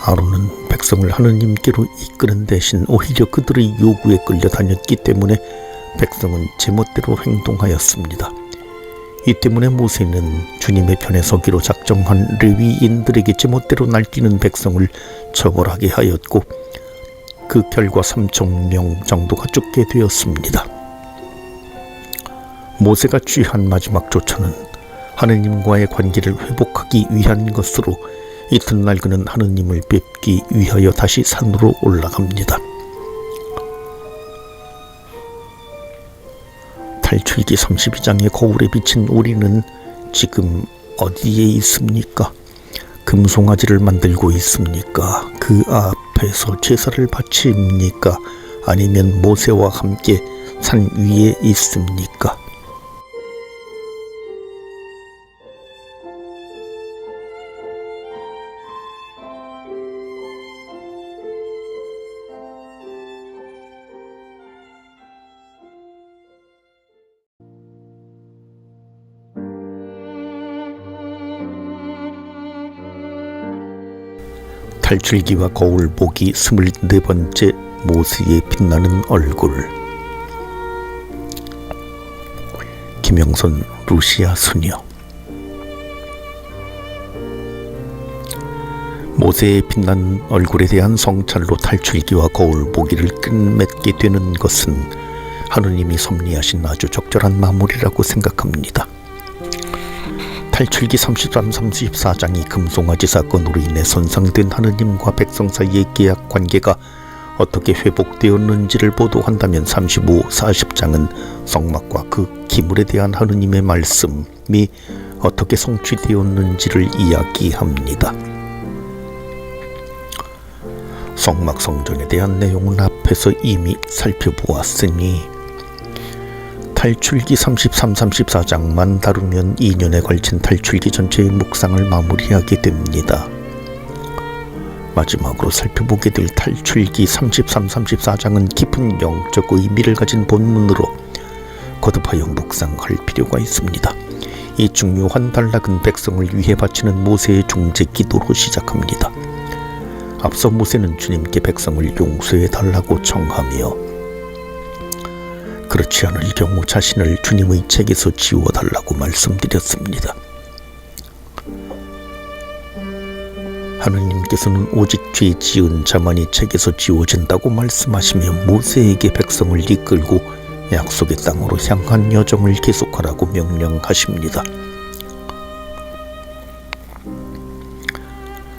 아론은 백성을 하느님께로 이끄는 대신 오히려 그들의 요구에 끌려다녔기 때문에 백성은 제멋대로 행동하였습니다. 이 때문에 모세는 주님의 편에 서기로 작정한 레위인들에게 제멋대로 날뛰는 백성을 처벌하게 하였고 그 결과 3,000명 정도가 죽게 되었습니다. 모세가 취한 마지막 조처는 하느님과의 관계를 회복하기 위한 것으로 이튿날 그는 하느님을 뵙기 위하여 다시 산으로 올라갑니다. 탈출기 32장의 거울에 비친 우리는 지금 어디에 있습니까? 금송아지를 만들고 있습니까? 그 앞에서 제사를 바칩니까? 아니면 모세와 함께 산 위에 있습니까? 탈출기와 거울 보기 24번째 모세의 빛나는 얼굴. 김영선 루시아 수녀. 모세의 빛나는 얼굴에 대한 성찰로 탈출기와 거울 보기를 끝맺게 되는 것은 하느님이 섭리하신 아주 적절한 마무리라고 생각합니다. 탈출기 33, 34장이 금송아지 사건으로 인해 손상된 하느님과 백성 사이의 계약 관계가 어떻게 회복되었는지를 보도한다면 35, 40장은 성막과 그 기물에 대한 하느님의 말씀이 어떻게 성취되었는지를 이야기합니다. 성막 성전에 대한 내용은 앞에서 이미 살펴보았으니 탈출기 33, 34장만 다루면 2년에 걸친 탈출기 전체의 묵상을 마무리하게 됩니다. 마지막으로 살펴보게 될 탈출기 33, 34장은 깊은 영적 의미를 가진 본문으로 거듭하여 묵상할 필요가 있습니다. 이 중요한 단락은 백성을 위해 바치는 모세의 중재 기도로 시작합니다. 앞서 모세는 주님께 백성을 용서해 달라고 청하며 그렇지 않을 경우 자신을 주님의 책에서 지워달라고 말씀드렸습니다. 하느님께서는 오직 죄 지은 자만이 책에서 지워진다고 말씀하시며 모세에게 백성을 이끌고 약속의 땅으로 향한 여정을 계속하라고 명령하십니다.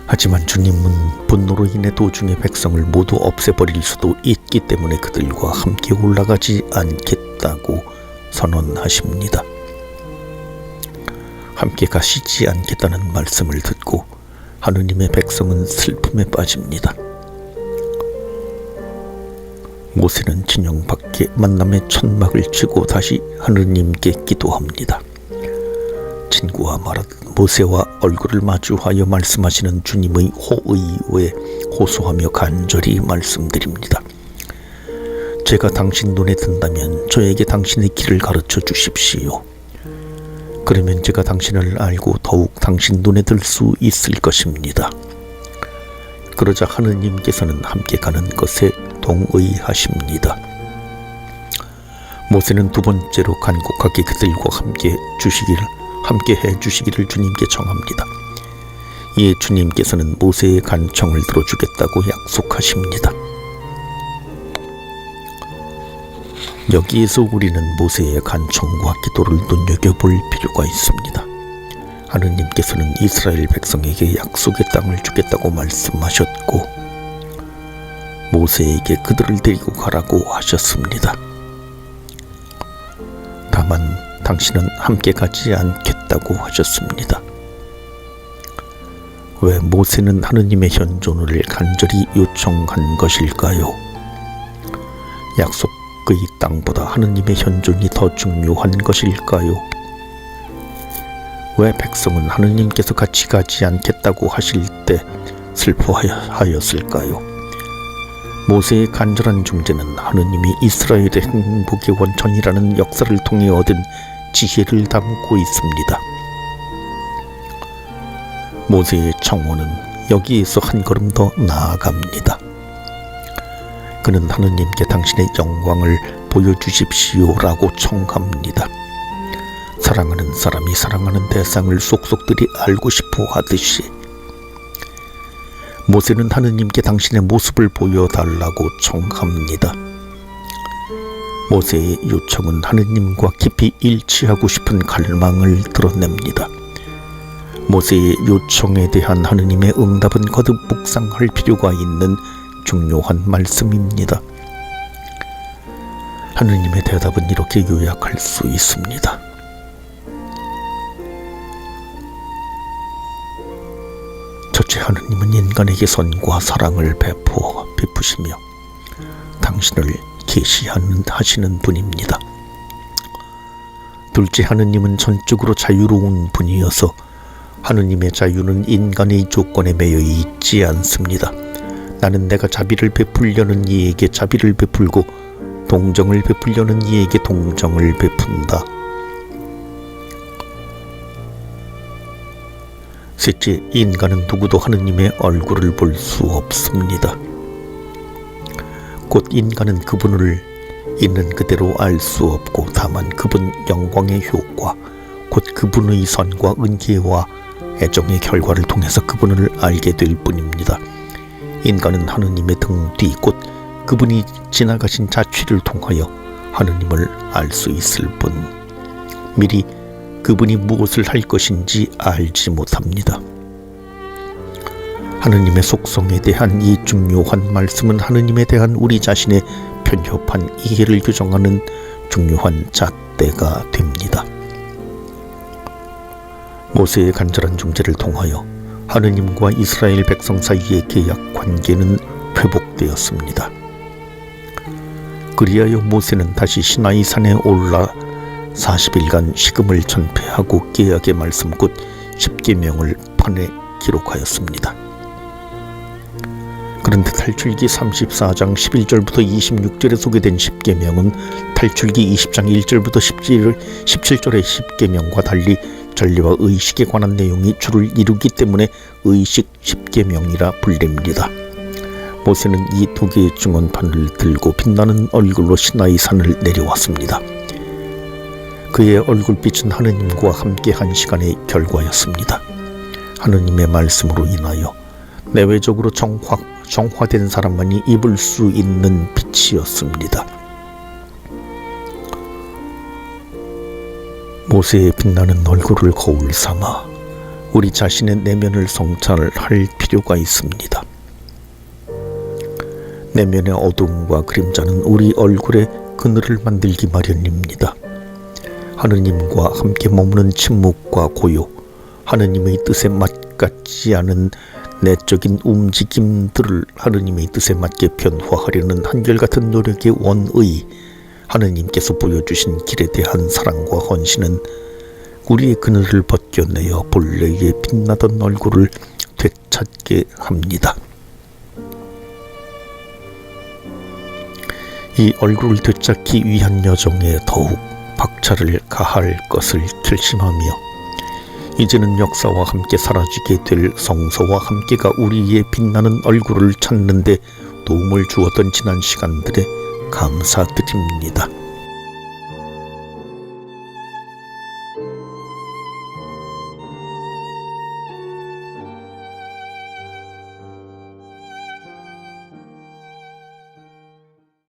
하지만 주님은 분노로 인해 도중에 백성을 모두 없애버릴 수도 있기 때문에 그들과 함께 올라가지 않겠다고 선언하십니다. 함께 가시지 않겠다는 말씀을 듣고 하느님의 백성은 슬픔에 빠집니다. 모세는 진영 밖에 만남의 천막을 치고 다시 하느님께 기도합니다. 친구와 말하듯 모세와 얼굴을 마주하여 말씀하시는 주님의 호의에 호소하며 간절히 말씀드립니다. 제가 당신 눈에 든다면 저에게 당신의 길을 가르쳐 주십시오. 그러면 제가 당신을 알고 더욱 당신 눈에 들 수 있을 것입니다. 그러자 하느님께서는 함께 가는 것에 동의하십니다. 모세는 두 번째로 간곡하게 그들과 함께 해주시기를 주님께 청합니다. 이에 주님께서는 모세의 간청을 들어주겠다고 약속하십니다. 여기에서 우리는 모세의 간청과 기도를 눈여겨볼 필요가 있습니다. 하느님께서는 이스라엘 백성에게 약속의 땅을 주겠다고 말씀하셨고 모세에게 그들을 데리고 가라고 하셨습니다. 다만 당신은 함께 가지 않겠다고 하셨습니다. 왜 모세는 하느님의 현존을 간절히 요청한 것일까요? 약속의 땅보다 하느님의 현존이 더 중요한 것일까요? 왜 백성은 하느님께서 같이 가지 않겠다고 하실 때 슬퍼하였을까요? 모세의 간절한 중재는 하느님이 이스라엘의 행복의 원천이라는 역사를 통해 얻은 지혜를 담고 있습니다. 모세의 청원은 여기에서 한 걸음 더 나아갑니다. 그는 하느님께 당신의 영광을 보여주십시오라고 청합니다. 사랑하는 사람이 사랑하는 대상을 속속들이 알고 싶어 하듯이 모세는 하느님께 당신의 모습을 보여달라고 청합니다. 모세의 요청은 하느님과 깊이 일치하고 싶은 갈망을 드러냅니다. 모세의 요청에 대한 하느님의 응답은 거듭 묵상할 필요가 있는 중요한 말씀입니다. 하느님의 대답은 이렇게 요약할 수 있습니다. 첫째, 하느님은 인간에게 선과 사랑을 베푸시며 당신을 계시하시는 분입니다. 둘째, 하느님은 전적으로 자유로운 분이어서 하느님의 자유는 인간의 조건에 매여 있지 않습니다. 나는 내가 자비를 베풀려는 이에게 자비를 베풀고 동정을 베풀려는 이에게 동정을 베푼다. 셋째, 인간은 누구도 하느님의 얼굴을 볼 수 없습니다. 곧 인간은 그분을 있는 그대로 알 수 없고 다만 그분 영광의 효과, 곧 그분의 선과 은혜와 애정의 결과를 통해서 그분을 알게 될 뿐입니다. 인간은 하느님의 등 뒤, 곧 그분이 지나가신 자취를 통하여 하느님을 알 수 있을 뿐 미리 그분이 무엇을 할 것인지 알지 못합니다. 하느님의 속성에 대한 이 중요한 말씀은 하느님에 대한 우리 자신의 편협한 이해를 규정하는 중요한 잣대가 됩니다. 모세의 간절한 중재를 통하여 하느님과 이스라엘 백성 사이의 계약 관계는 회복되었습니다. 그리하여 모세는 다시 시나이 산에 올라 40일간 식음을 전폐하고 계약의 말씀 곧 십계명을 판에 기록하였습니다. 그런데 탈출기 34장 11절부터 26절에 소개된 십계명은 탈출기 20장 1절부터 17절의 십계명과 달리 전례와 의식에 관한 내용이 주를 이루기 때문에 의식 십계명이라 불립니다. 모세는 이 두 개의 증언판을 들고 빛나는 얼굴로 시나이 산을 내려왔습니다. 그의 얼굴빛은 하느님과 함께한 시간의 결과였습니다. 하느님의 말씀으로 인하여 내외적으로 정화된 사람만이 입을 수 있는 빛이었습니다. 모세의 빛나는 얼굴을 거울 삼아 우리 자신의 내면을 성찰할 필요가 있습니다. 내면의 어둠과 그림자는 우리 얼굴에 그늘을 만들기 마련입니다. 하느님과 함께 머무는 침묵과 고요, 하느님의 뜻에 맞지 않은 내적인 움직임들을 하느님의 뜻에 맞게 변화하려는 한결같은 노력의 원의, 하느님께서 보여주신 길에 대한 사랑과 헌신은 우리의 그늘을 벗겨내어 본래의 빛나던 얼굴을 되찾게 합니다. 이 얼굴을 되찾기 위한 여정에 더욱 박차를 가할 것을 결심하며 이제는 역사와 함께 사라지게 될 성서와 함께가 우리의 빛나는 얼굴을 찾는 데 도움을 주었던 지난 시간들에 감사드립니다.